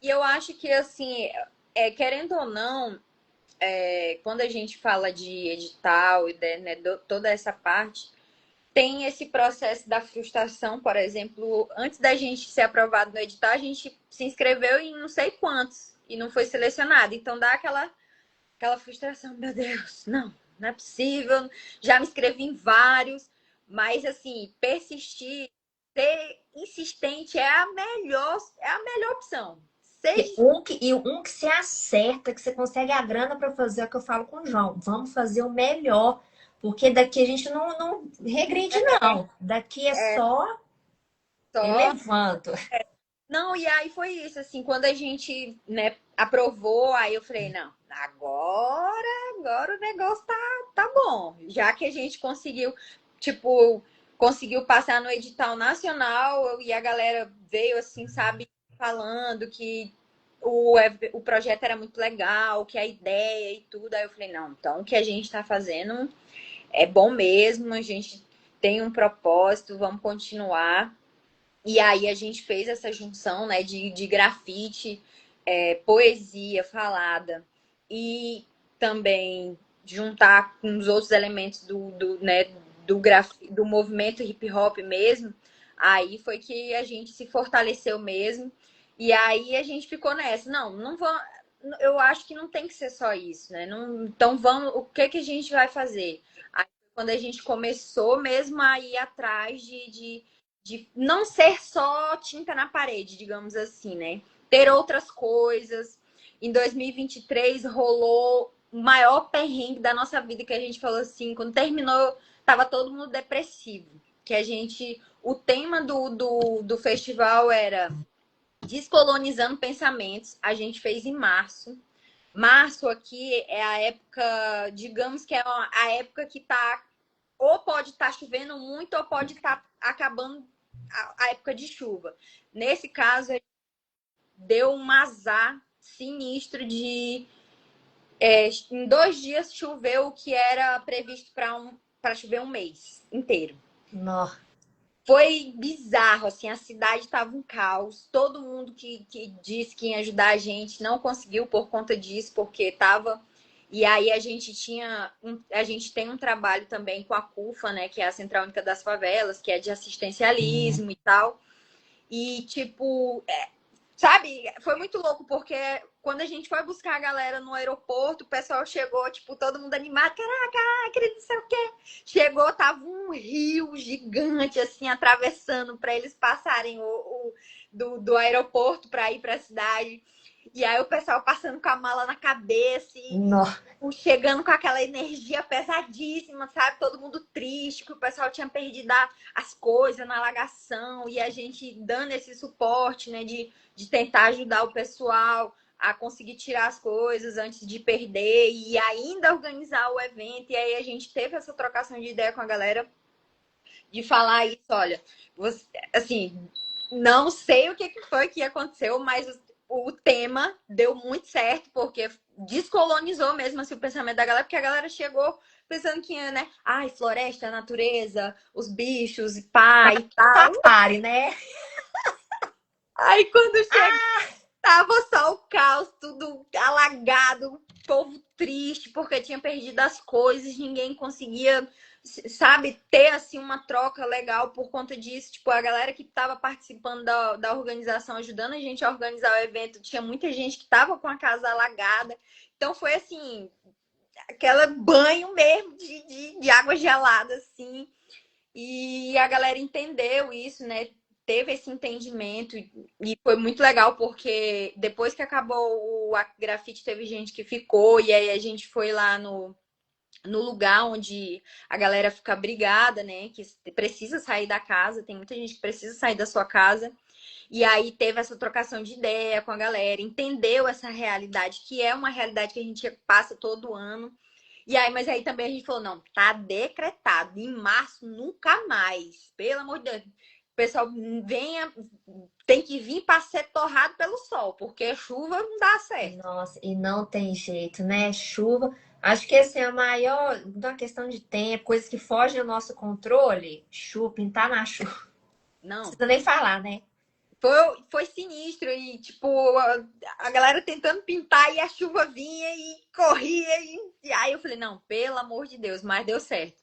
E eu acho que, assim, querendo ou não, quando a gente fala de edital e né, toda essa parte, tem esse processo da frustração, por exemplo, antes da gente ser aprovado no edital, a gente se inscreveu em não sei quantos e não foi selecionado. Então dá aquela frustração, meu Deus, não é possível. Já me inscrevi em vários, mas assim, persistir, ser insistente é a melhor opção. Seja Um que se acerta, que você consegue a grana para fazer, é o que eu falo com o João. Vamos fazer o melhor, porque daqui a gente não regride, não. Daqui é só só. elevando. Não, e aí foi isso, assim, quando a gente, né, aprovou, aí eu falei, não, agora o negócio tá bom. Já que a gente conseguiu, tipo, conseguiu passar no edital nacional e a galera veio, assim, sabe, falando que o projeto era muito legal, que a ideia e tudo. Aí eu falei, não, então o que a gente tá fazendo é bom mesmo, a gente tem um propósito, vamos continuar. E aí a gente fez essa junção, né, de grafite, poesia falada e também juntar com os outros elementos né, do movimento hip hop mesmo. Aí foi que a gente se fortaleceu mesmo. E aí a gente ficou nessa. Não vou. Eu acho que não tem que ser só isso, né? Não, então vamos. O que a gente vai fazer? Aí, quando a gente começou mesmo a ir atrás de não ser só tinta na parede, digamos assim, né? Ter outras coisas. Em 2023 rolou o maior perrengue da nossa vida, que a gente falou assim, quando terminou, tava todo mundo depressivo. Que a gente. O tema do festival era Descolonizando Pensamentos. A gente fez em março. Março aqui é a época, digamos que é a época que tá ou pode estar chovendo muito ou pode estar acabando a época de chuva. Nesse caso, deu um azar sinistro de em 2 dias choveu o que era previsto para chover um mês inteiro. Nó. Foi bizarro, assim, a cidade estava um caos. Todo mundo que disse que ia ajudar a gente não conseguiu por conta disso, porque estava. E aí a gente tem um trabalho também com a CUFA, né, que é a Central Única das Favelas, que é de assistencialismo e tal. E tipo, sabe, foi muito louco, porque quando a gente foi buscar a galera no aeroporto, o pessoal chegou, tipo, todo mundo animado, caraca, acredito, não sei o quê. Chegou, tava um rio gigante, assim, atravessando para eles passarem do aeroporto para ir para a cidade. E aí o pessoal passando com a mala na cabeça e Nó. chegando com aquela energia pesadíssima, sabe? Todo mundo triste, que o pessoal tinha perdido as coisas na alagação e a gente dando esse suporte, né, de tentar ajudar o pessoal a conseguir tirar as coisas antes de perder e ainda organizar o evento. E aí a gente teve essa trocação de ideia com a galera de falar isso, olha, você, assim, não sei o que foi que aconteceu, mas o tema deu muito certo, porque descolonizou mesmo assim, o pensamento da galera, porque a galera chegou pensando que ia, né? Ai, floresta, natureza, os bichos, e pá e tal. Safari, né? Aí quando chega, tava só o caos, tudo alagado, povo triste, porque tinha perdido as coisas, ninguém conseguia, sabe, ter assim uma troca legal por conta disso. Tipo, a galera que estava participando da organização, ajudando a gente a organizar o evento, tinha muita gente que estava com a casa alagada. Então foi assim, aquela banho mesmo de água gelada, assim. E a galera entendeu isso, né? Teve esse entendimento e foi muito legal porque depois que acabou a grafite teve gente que ficou e aí a gente foi lá no lugar onde a galera fica abrigada, né? Que precisa sair da casa, tem muita gente que precisa sair da sua casa. E aí teve essa trocação de ideia com a galera, entendeu essa realidade, que é uma realidade que a gente passa todo ano. E aí, mas aí também a gente falou, não, tá decretado, em março nunca mais, pelo amor de Deus. O pessoal venha, tem que vir para ser torrado pelo sol, porque chuva não dá certo. Nossa, e não tem jeito, né? Chuva. Acho que esse é a maior, uma questão de tempo, coisas que fogem do nosso controle. Chuva, pintar na chuva. Não Não, precisa nem falar, né? foi sinistro e, tipo, a galera tentando pintar e a chuva vinha e corria. E aí eu falei, não, pelo amor de Deus, mas deu certo.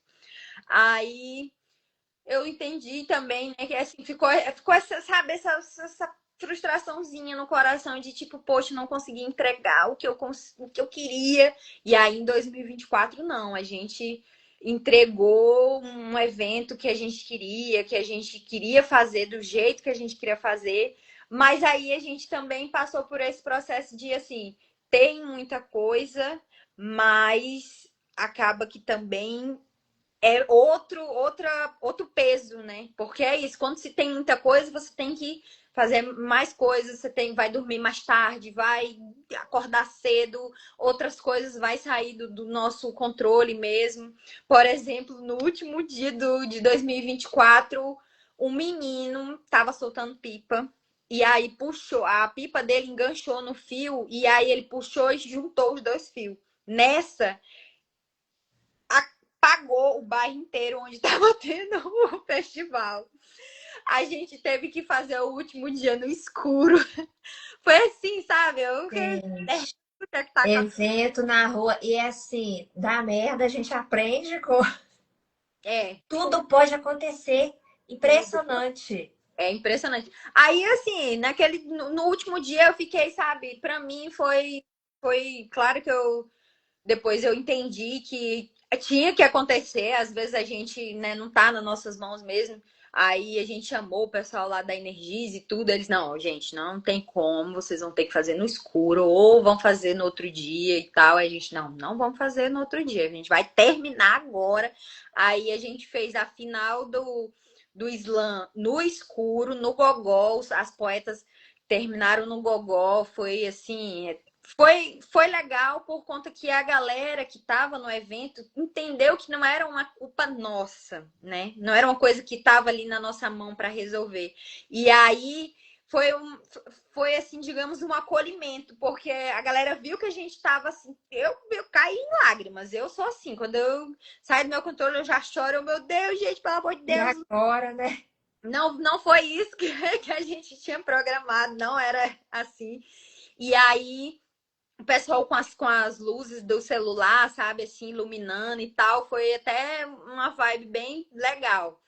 Aí eu entendi também, né, que assim, ficou essa, sabe, essa frustraçãozinha no coração de tipo, poxa, não consegui entregar o que eu queria. E aí em 2024, não, a gente entregou um evento que a gente queria fazer do jeito que a gente queria fazer, mas aí a gente também passou por esse processo de assim, tem muita coisa, mas acaba que também é outro peso, né? Porque é isso, quando se tem muita coisa, você tem que fazer mais coisas, vai dormir mais tarde, vai acordar cedo, outras coisas vai sair do nosso controle mesmo. Por exemplo, no último dia de 2024, um menino estava soltando pipa. E aí puxou, a pipa dele enganchou no fio, e aí ele puxou e juntou os dois fios. Nessa, apagou o bairro inteiro onde estava tendo o festival. A gente teve que fazer o último dia no escuro. Foi assim, sabe? Eu que Gente, tá acontecendo. evento na rua. E é assim, dá merda, a gente aprende com. É, Tudo pode acontecer. tudo. Impressionante. É impressionante. Aí, assim, no último dia eu fiquei, sabe, pra mim foi claro que depois eu entendi que tinha que acontecer, às vezes a gente, né, não tá nas nossas mãos mesmo. Aí a gente chamou o pessoal lá da Energisa e tudo, eles, não, gente, não tem como, vocês vão ter que fazer no escuro, ou vão fazer no outro dia e tal. Aí a gente, não vamos fazer no outro dia, a gente vai terminar agora. Aí a gente fez a final do slam no escuro, no gogó, as poetas terminaram no gogó, foi assim, foi legal por conta que a galera que estava no evento entendeu que não era uma culpa nossa, né? Não era uma coisa que estava ali na nossa mão para resolver. E aí foi foi assim, digamos, um acolhimento, porque a galera viu que a gente estava assim, eu caí em lágrimas. Eu sou assim, quando eu saio do meu controle, eu já choro, meu Deus, gente, pelo amor de E Deus, agora, né? não foi isso que a gente tinha programado, não era assim. E aí o pessoal com as luzes do celular, sabe, assim, iluminando e tal, foi até uma vibe bem legal.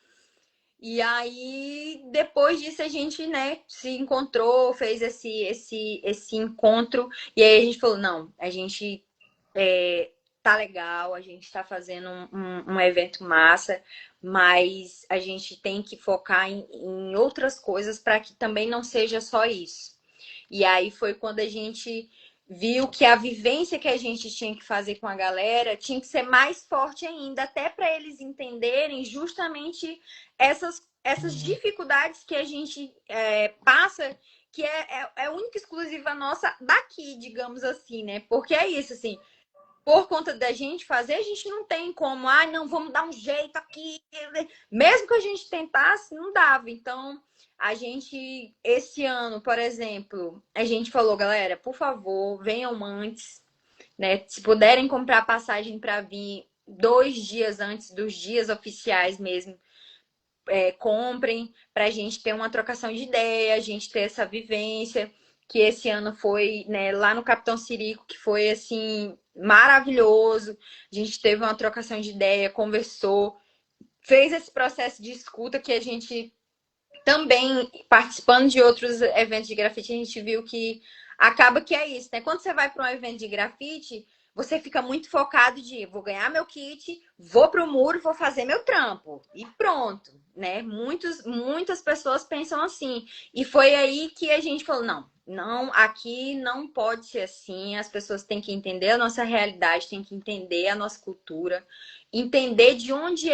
E aí, depois disso, a gente, né, se encontrou, fez esse encontro, e aí a gente falou, não, a gente tá legal, a gente tá fazendo um evento massa, mas a gente tem que focar em outras coisas para que também não seja só isso. E aí foi quando a gente viu que a vivência que a gente tinha que fazer com a galera tinha que ser mais forte ainda, até para eles entenderem justamente essas dificuldades que a gente passa, que é única e exclusiva nossa daqui, digamos assim, né? Porque é isso, assim, por conta da gente fazer, a gente não tem como, não, vamos dar um jeito aqui. Mesmo que a gente tentasse, não dava. Então, a gente, esse ano, por exemplo, a gente falou, galera, por favor, venham antes, né? Se puderem comprar passagem para vir 2 dias antes dos dias oficiais mesmo, comprem para a gente ter uma trocação de ideia, a gente ter essa vivência, que esse ano foi, né, lá no Capitão Sirico, que foi assim maravilhoso. A gente teve uma trocação de ideia, conversou, fez esse processo de escuta que a gente também, participando de outros eventos de grafite, a gente viu que acaba que é isso, né? Quando você vai para um evento de grafite, você fica muito focado de vou ganhar meu kit, vou pro muro, vou fazer meu trampo e pronto, né? Muitas pessoas pensam assim. E foi aí que a gente falou, não, aqui não pode ser assim. As pessoas têm que entender a nossa realidade, têm que entender a nossa cultura, entender de onde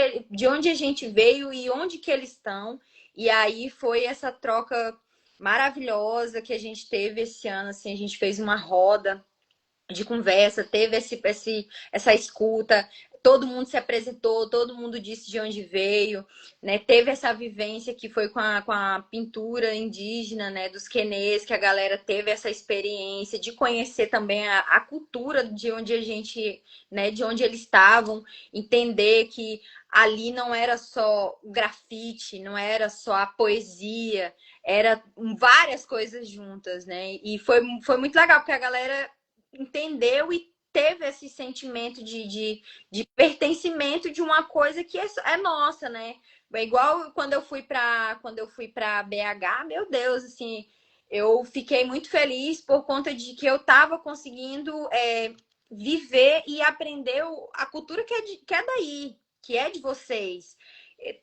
a gente veio e onde que eles estão. E aí foi essa troca maravilhosa que a gente teve esse ano, assim, a gente fez uma roda de conversa, teve essa escuta, todo mundo se apresentou, todo mundo disse de onde veio, né? Teve essa vivência que foi com a pintura indígena, né? Dos quenês, que a galera teve essa experiência de conhecer também a cultura de onde a gente, né? De onde eles estavam, entender que ali não era só o grafite, não era só a poesia, era várias coisas juntas, né? E foi muito legal, porque a galera entendeu e teve esse sentimento de pertencimento de uma coisa que é nossa, né? É igual quando eu fui para BH, meu Deus, assim, eu fiquei muito feliz por conta de que eu estava conseguindo viver e aprender a cultura que é daí, que é de vocês,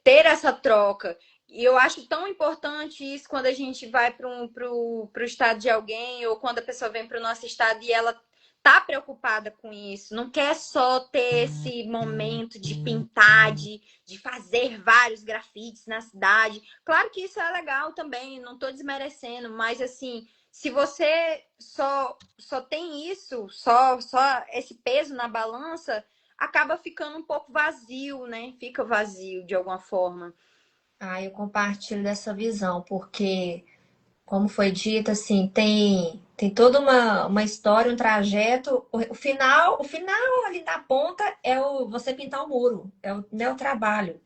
ter essa troca. E eu acho tão importante isso quando a gente vai para o estado de alguém ou quando a pessoa vem para o nosso estado e ela tá preocupada com isso, não quer só ter esse momento de pintar, de fazer vários grafites na cidade. Claro que isso é legal também, não tô desmerecendo, mas assim, se você só tem isso, só esse peso na balança, acaba ficando um pouco vazio, né? Fica vazio de alguma forma. Ah, eu compartilho dessa visão, porque, como foi dito, assim, tem toda uma história, um trajeto. O final ali na ponta é você pintar o muro, né, o trabalho.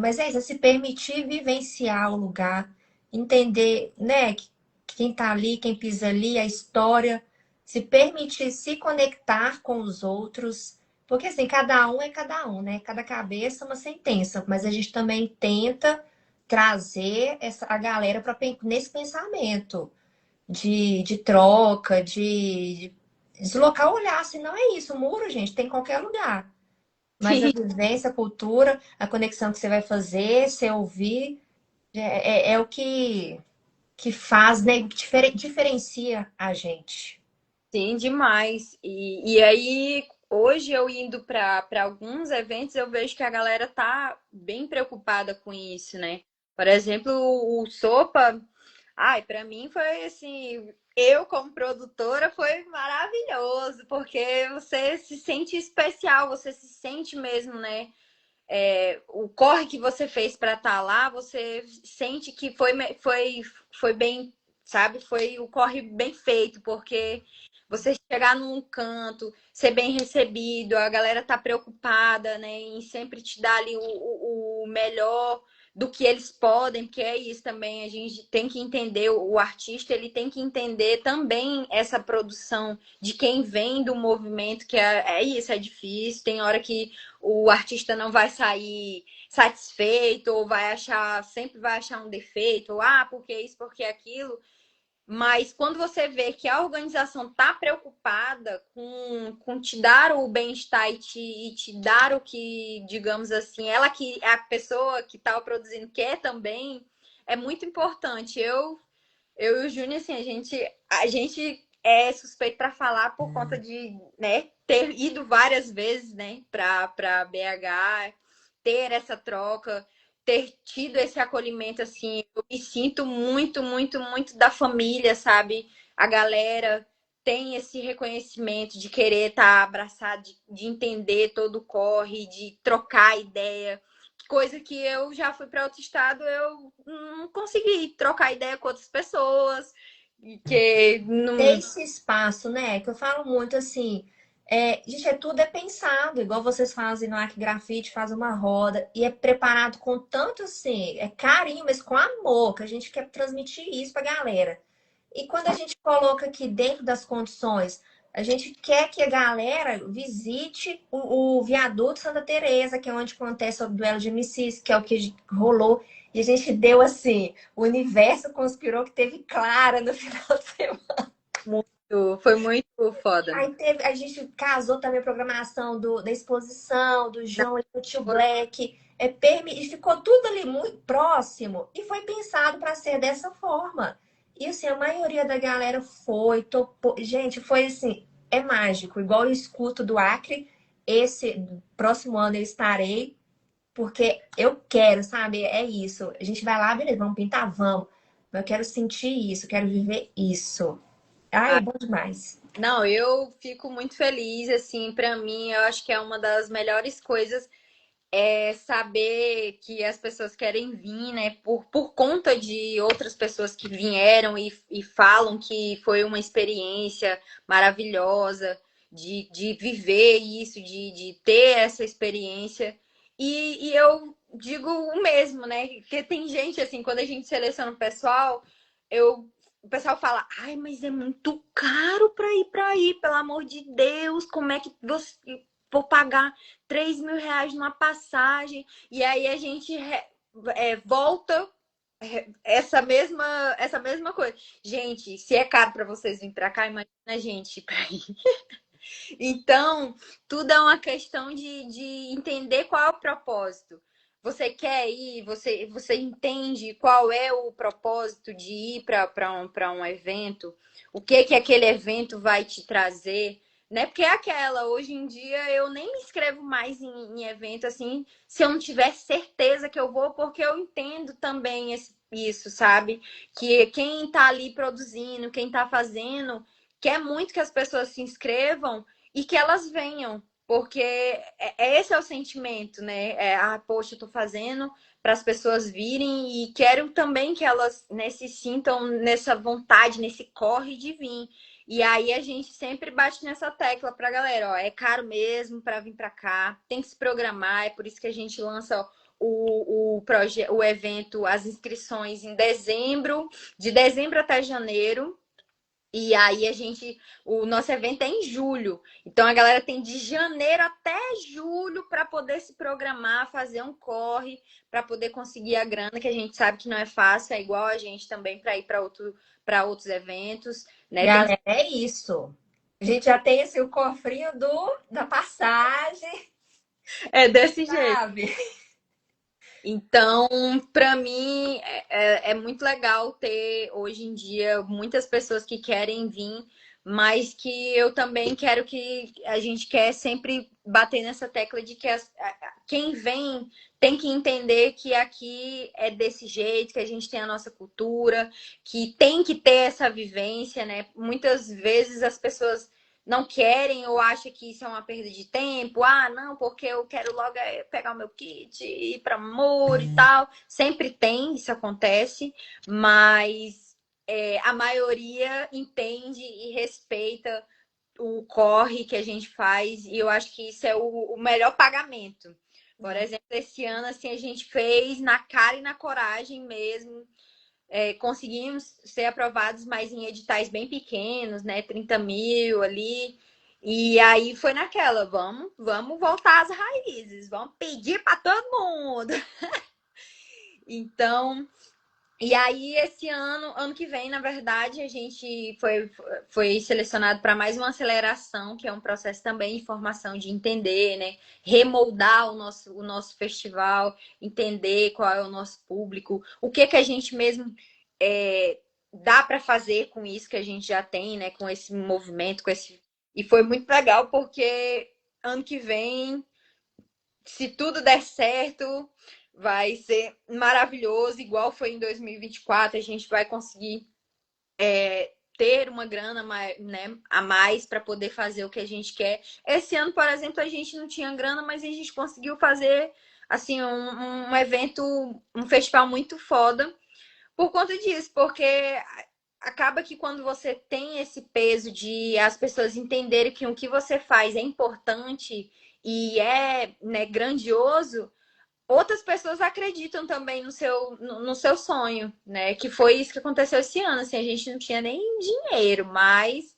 Mas é isso, é se permitir vivenciar o lugar, entender, né, quem tá ali, quem pisa ali, a história, se permitir se conectar com os outros, porque assim, cada um é cada um, né? Cada cabeça é uma sentença, mas a gente também tenta trazer a galera nesse pensamento de troca, de deslocar o olhar, se não é isso, o muro, gente, tem em qualquer lugar. Mas a vivência, a cultura, a conexão que você vai fazer, você ouvir, é o que faz, né? Que diferencia a gente. Sim, demais. E aí, hoje eu indo para alguns eventos, eu vejo que a galera tá bem preocupada com isso, né? Por exemplo, o Sopa, ai, para mim foi assim, eu como produtora foi maravilhoso, porque você se sente especial, você se sente mesmo, né? O corre que você fez para estar lá, você sente que foi bem, sabe? Foi o corre bem feito, porque você chegar num canto, ser bem recebido, a galera tá preocupada, né, em sempre te dar ali o melhor do que eles podem, porque é isso também, a gente tem que entender, o artista, ele tem que entender também essa produção de quem vem do movimento, que é isso, é difícil, tem hora que o artista não vai sair satisfeito, ou sempre vai achar um defeito, ou porque isso, porque aquilo. Mas quando você vê que a organização está preocupada com te dar o bem-estar e te dar o que, digamos assim, ela que é a pessoa que está produzindo quer também, é muito importante. Eu e o Júnior, assim, a gente é suspeito para falar por conta de, né, ter ido várias vezes, né, para BH, ter essa troca, ter tido esse acolhimento, assim, eu me sinto muito, muito, muito da família, sabe? A galera tem esse reconhecimento de querer estar abraçado, de entender todo o corre, de trocar ideia. Coisa que eu já fui para outro estado, eu não consegui trocar ideia com outras pessoas, que Ter não. esse espaço, né? Que eu falo muito assim. Gente, tudo é pensado, igual vocês fazem no Arc Grafite, faz uma roda, e é preparado com tanto assim, é carinho, mas com amor, que a gente quer transmitir isso pra galera. E quando a gente coloca aqui dentro das condições, a gente quer que a galera visite o viaduto Santa Teresa, que é onde acontece o duelo de MCs, que é o que rolou. E a gente deu assim, o universo conspirou que teve Clara no final de semana. Foi muito foda. Aí a gente casou também a programação da exposição, do João e do Tio Black. E ficou tudo ali muito próximo e foi pensado para ser dessa forma. E assim, a maioria da galera foi, topou. Gente, foi assim, é mágico. Igual eu escuto do Acre, esse próximo ano eu estarei, porque eu quero, sabe? É isso. A gente vai lá, beleza, vamos pintar, vamos. Mas eu quero sentir isso, quero viver isso. Ai, é bom demais. Não, eu fico muito feliz, assim, para mim, eu acho que é uma das melhores coisas é saber que as pessoas querem vir, né, por conta de outras pessoas que vieram e falam que foi uma experiência maravilhosa de viver isso, de ter essa experiência. E eu digo o mesmo, né? Porque tem gente, assim, quando a gente seleciona o pessoal, o pessoal fala, ai, mas é muito caro para ir, pelo amor de Deus, como é que você vou pagar R$ 3.000 numa passagem, e aí a gente volta essa mesma coisa. Gente, se é caro para vocês virem para cá, imagina a gente para ir. Então, tudo é uma questão de entender qual é o propósito. Você quer ir, você entende qual é o propósito de ir para um evento, o que que aquele evento vai te trazer, né? Porque é aquela, hoje em dia eu nem me inscrevo mais em evento assim, se eu não tiver certeza que eu vou, porque eu entendo também isso, sabe? Que quem tá ali produzindo, quem tá fazendo, quer muito que as pessoas se inscrevam e que elas venham, porque esse é o sentimento, né? Poxa, eu tô fazendo para as pessoas virem e quero também que elas, né, se sintam nessa vontade, nesse corre de vir. E aí a gente sempre bate nessa tecla pra galera, ó, é caro mesmo para vir para cá, tem que se programar, é por isso que a gente lança o evento, as inscrições em dezembro, de dezembro até janeiro. E aí o nosso evento é em julho. Então a galera tem de janeiro até julho para poder se programar, fazer um corre, para poder conseguir a grana, que a gente sabe que não é fácil, é igual a gente também para ir para outros eventos, né? Tem que... Galera, é isso. A gente já tem assim, o cofrinho da passagem, É desse jeito. sabe? Então, para mim, é muito legal ter hoje em dia muitas pessoas que querem vir, mas que eu também quero que a gente quer sempre bater nessa tecla de que quem vem tem que entender que aqui é desse jeito, que a gente tem a nossa cultura, que tem que ter essa vivência, né? Muitas vezes as pessoas não querem ou acham que isso é uma perda de tempo. Ah, não, porque eu quero logo pegar o meu kit, ir para amor e tal. Sempre tem, isso acontece, mas a maioria entende e respeita o corre que a gente faz e eu acho que isso é o melhor pagamento. Por exemplo, esse ano assim a gente fez na cara e na coragem mesmo, conseguimos ser aprovados, mas em editais bem pequenos, né? 30 mil ali. E aí foi naquela, vamos voltar às raízes, vamos pedir para todo mundo. Então, e aí esse ano que vem, na verdade, a gente foi selecionado para mais uma aceleração, que é um processo também de formação, de entender, né? Remoldar o nosso festival, entender qual é o nosso público, o que que a gente mesmo dá para fazer com isso que a gente já tem, né? Com esse movimento, com esse. E foi muito legal porque ano que vem, se tudo der certo, vai ser maravilhoso, igual foi em 2024. A gente vai conseguir ter uma grana, né, a mais para poder fazer o que a gente quer. Esse ano, por exemplo, a gente não tinha grana, mas a gente conseguiu fazer assim um evento, um festival muito foda por conta disso, porque acaba que quando você tem esse peso de as pessoas entenderem que o que você faz é importante e é, né, grandioso, outras pessoas acreditam também no seu sonho, né? Que foi isso que aconteceu esse ano. Assim, a gente não tinha nem dinheiro, mas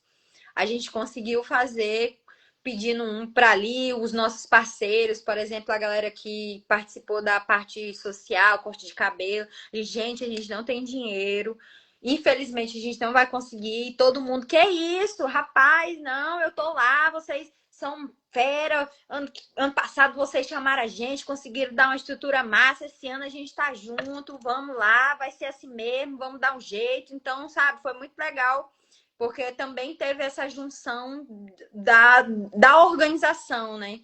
a gente conseguiu fazer pedindo um para ali, os nossos parceiros, por exemplo, a galera que participou da parte social, corte de cabelo. E, gente, a gente não tem dinheiro. Infelizmente, a gente não vai conseguir. Todo mundo, que é isso, rapaz? Não, eu tô lá, vocês são fera. Ano passado vocês chamaram a gente, conseguiram dar uma estrutura massa. Esse ano a gente tá junto, vamos lá, vai ser assim mesmo, vamos dar um jeito. Então, sabe, foi muito legal porque também teve essa junção da organização, né?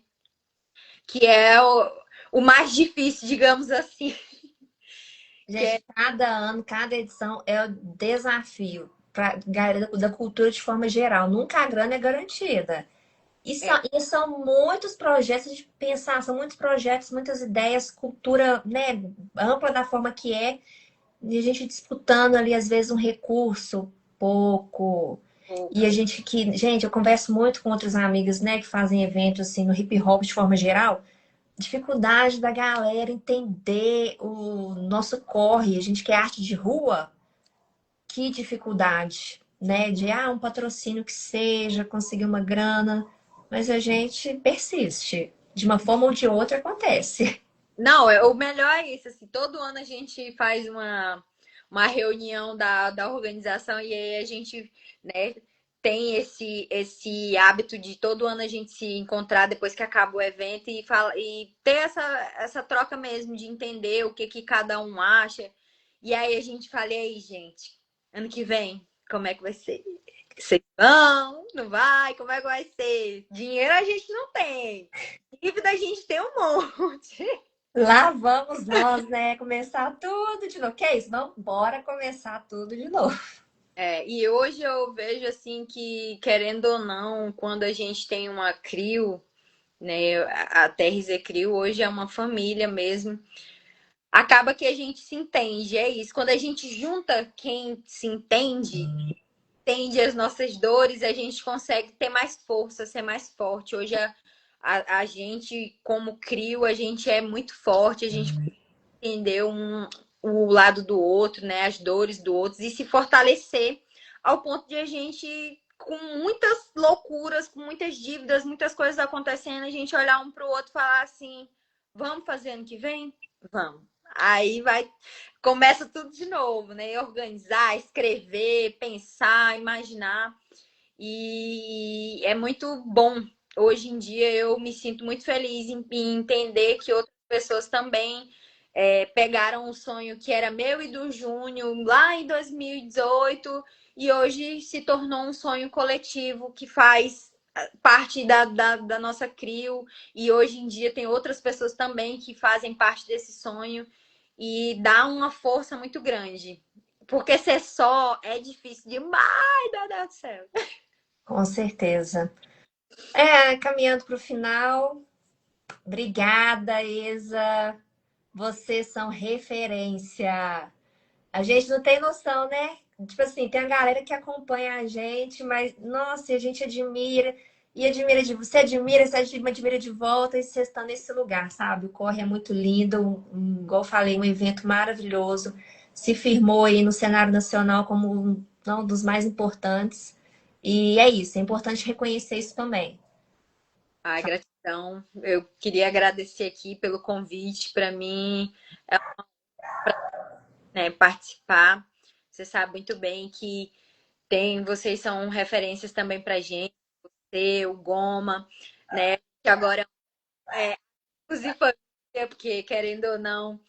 Que é o mais difícil, digamos assim. Que Gente, cada ano, cada edição é o desafio. para galera da cultura de forma geral. Nunca a grana é garantida. É. E são muitos projetos, a gente pensar, são muitos projetos, muitas ideias, cultura, né, ampla da forma que é, e a gente disputando ali, às vezes, um recurso pouco. E a gente gente, eu converso muito com outros amigos, né, que fazem eventos assim no hip hop de forma geral. Dificuldade da galera entender o nosso corre. A gente quer arte de rua, que dificuldade, né? De um patrocínio que seja, conseguir uma grana, mas a gente persiste. De uma forma ou de outra acontece. Não, o melhor é isso, assim, todo ano a gente faz uma reunião da organização e aí a gente, né, tem esse hábito de todo ano a gente se encontrar depois que acaba o evento e, e ter essa troca mesmo de entender o que cada um acha. E aí a gente fala, e aí, gente, ano que vem, como é que vai ser? Vocês vão? Não vai? Como é que vai ser? Dinheiro a gente não tem. Dívida a gente tem um monte. Lá vamos nós, né? Começar tudo de novo. Que é isso? Vamos, bora começar tudo de novo. É, e hoje eu vejo assim que, querendo ou não, quando a gente tem uma CRIO, né, a TRZ CRIO hoje é uma família mesmo, acaba que a gente se entende, é isso. Quando a gente junta quem se entende, entende as nossas dores, a gente consegue ter mais força, ser mais forte. Hoje a gente, como CRIO, a gente é muito forte, a gente entender o lado do outro, né? As dores do outro e se fortalecer ao ponto de a gente, com muitas loucuras, com muitas dívidas, muitas coisas acontecendo, a gente olhar um para o outro e falar assim: vamos fazer ano que vem? Vamos. Aí começa tudo de novo, né? Organizar, escrever, pensar, imaginar. E é muito bom. Hoje em dia eu me sinto muito feliz em entender que outras pessoas também pegaram um sonho que era meu e do Júnior lá em 2018 e hoje se tornou um sonho coletivo que faz parte da nossa CRIO e hoje em dia tem outras pessoas também que fazem parte desse sonho e dá uma força muito grande. Porque ser só é difícil demais, meu Deus do céu. Com certeza. Caminhando para o final. Obrigada, Isa. Vocês são referência. A gente não tem noção, né? Tipo assim, tem a galera que acompanha a gente, mas, nossa, a gente admira. E admira de você, você admira de volta e você está nesse lugar, sabe? O Corre é muito lindo, igual eu falei, um evento maravilhoso. Se firmou aí no cenário nacional como um dos mais importantes. E é isso, é importante reconhecer isso também. Ai, gratidão. Eu queria agradecer aqui pelo convite. Para mim, né, participar. Você sabe muito bem que vocês são referências também para gente. Você, o Goma, né? Que agora é inclusive família, porque querendo ou não,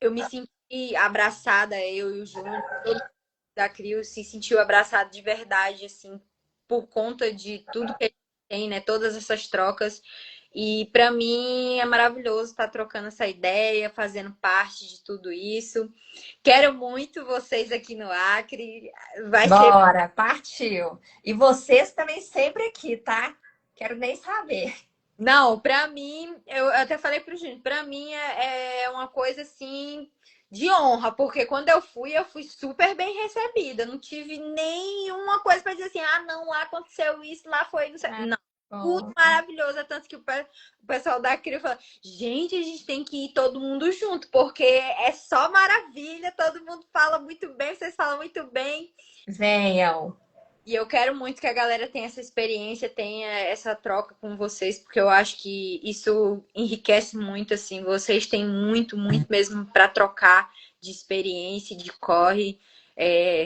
eu me senti abraçada, eu e o Júnior, todo mundo da CRIO se sentiu abraçado de verdade, assim, por conta de tudo que a gente tem, né? Todas essas trocas. E para mim é maravilhoso estar trocando essa ideia, fazendo parte de tudo isso. Quero muito vocês aqui no Acre. Vai ser. Bora, partiu. E vocês também sempre aqui, tá? Quero nem saber. Não, para mim, eu até falei pro Júnior, para mim é uma coisa assim de honra, porque quando eu fui super bem recebida. Não tive nenhuma coisa para dizer assim, ah, não, lá aconteceu isso, lá foi, não sei. Ah, Não, tudo bom. maravilhoso. É tanto que o pessoal da CRIO fala, gente, a gente tem que ir todo mundo junto, porque é só maravilha, todo mundo fala muito bem, vocês falam muito bem. Venham. E eu quero muito que a galera tenha essa experiência, tenha essa troca com vocês, porque eu acho que isso enriquece muito, assim. Vocês têm muito, muito mesmo para trocar de experiência, de corre.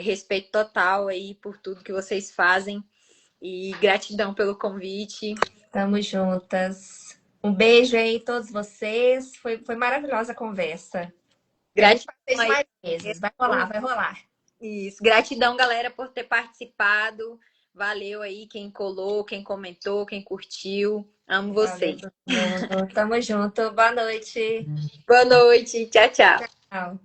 Respeito total aí por tudo que vocês fazem. E gratidão pelo convite. Tamo juntas. Um beijo aí a todos vocês. Foi maravilhosa a conversa. Quero Gratidão fazer isso aí. mais vezes. Vai rolar, vai rolar. Isso. Gratidão, galera, por ter participado. Valeu aí quem colou, quem comentou, quem curtiu. Amo Valeu vocês. todo mundo. Tamo junto. Boa noite. Boa noite. Tchau, tchau. Tchau.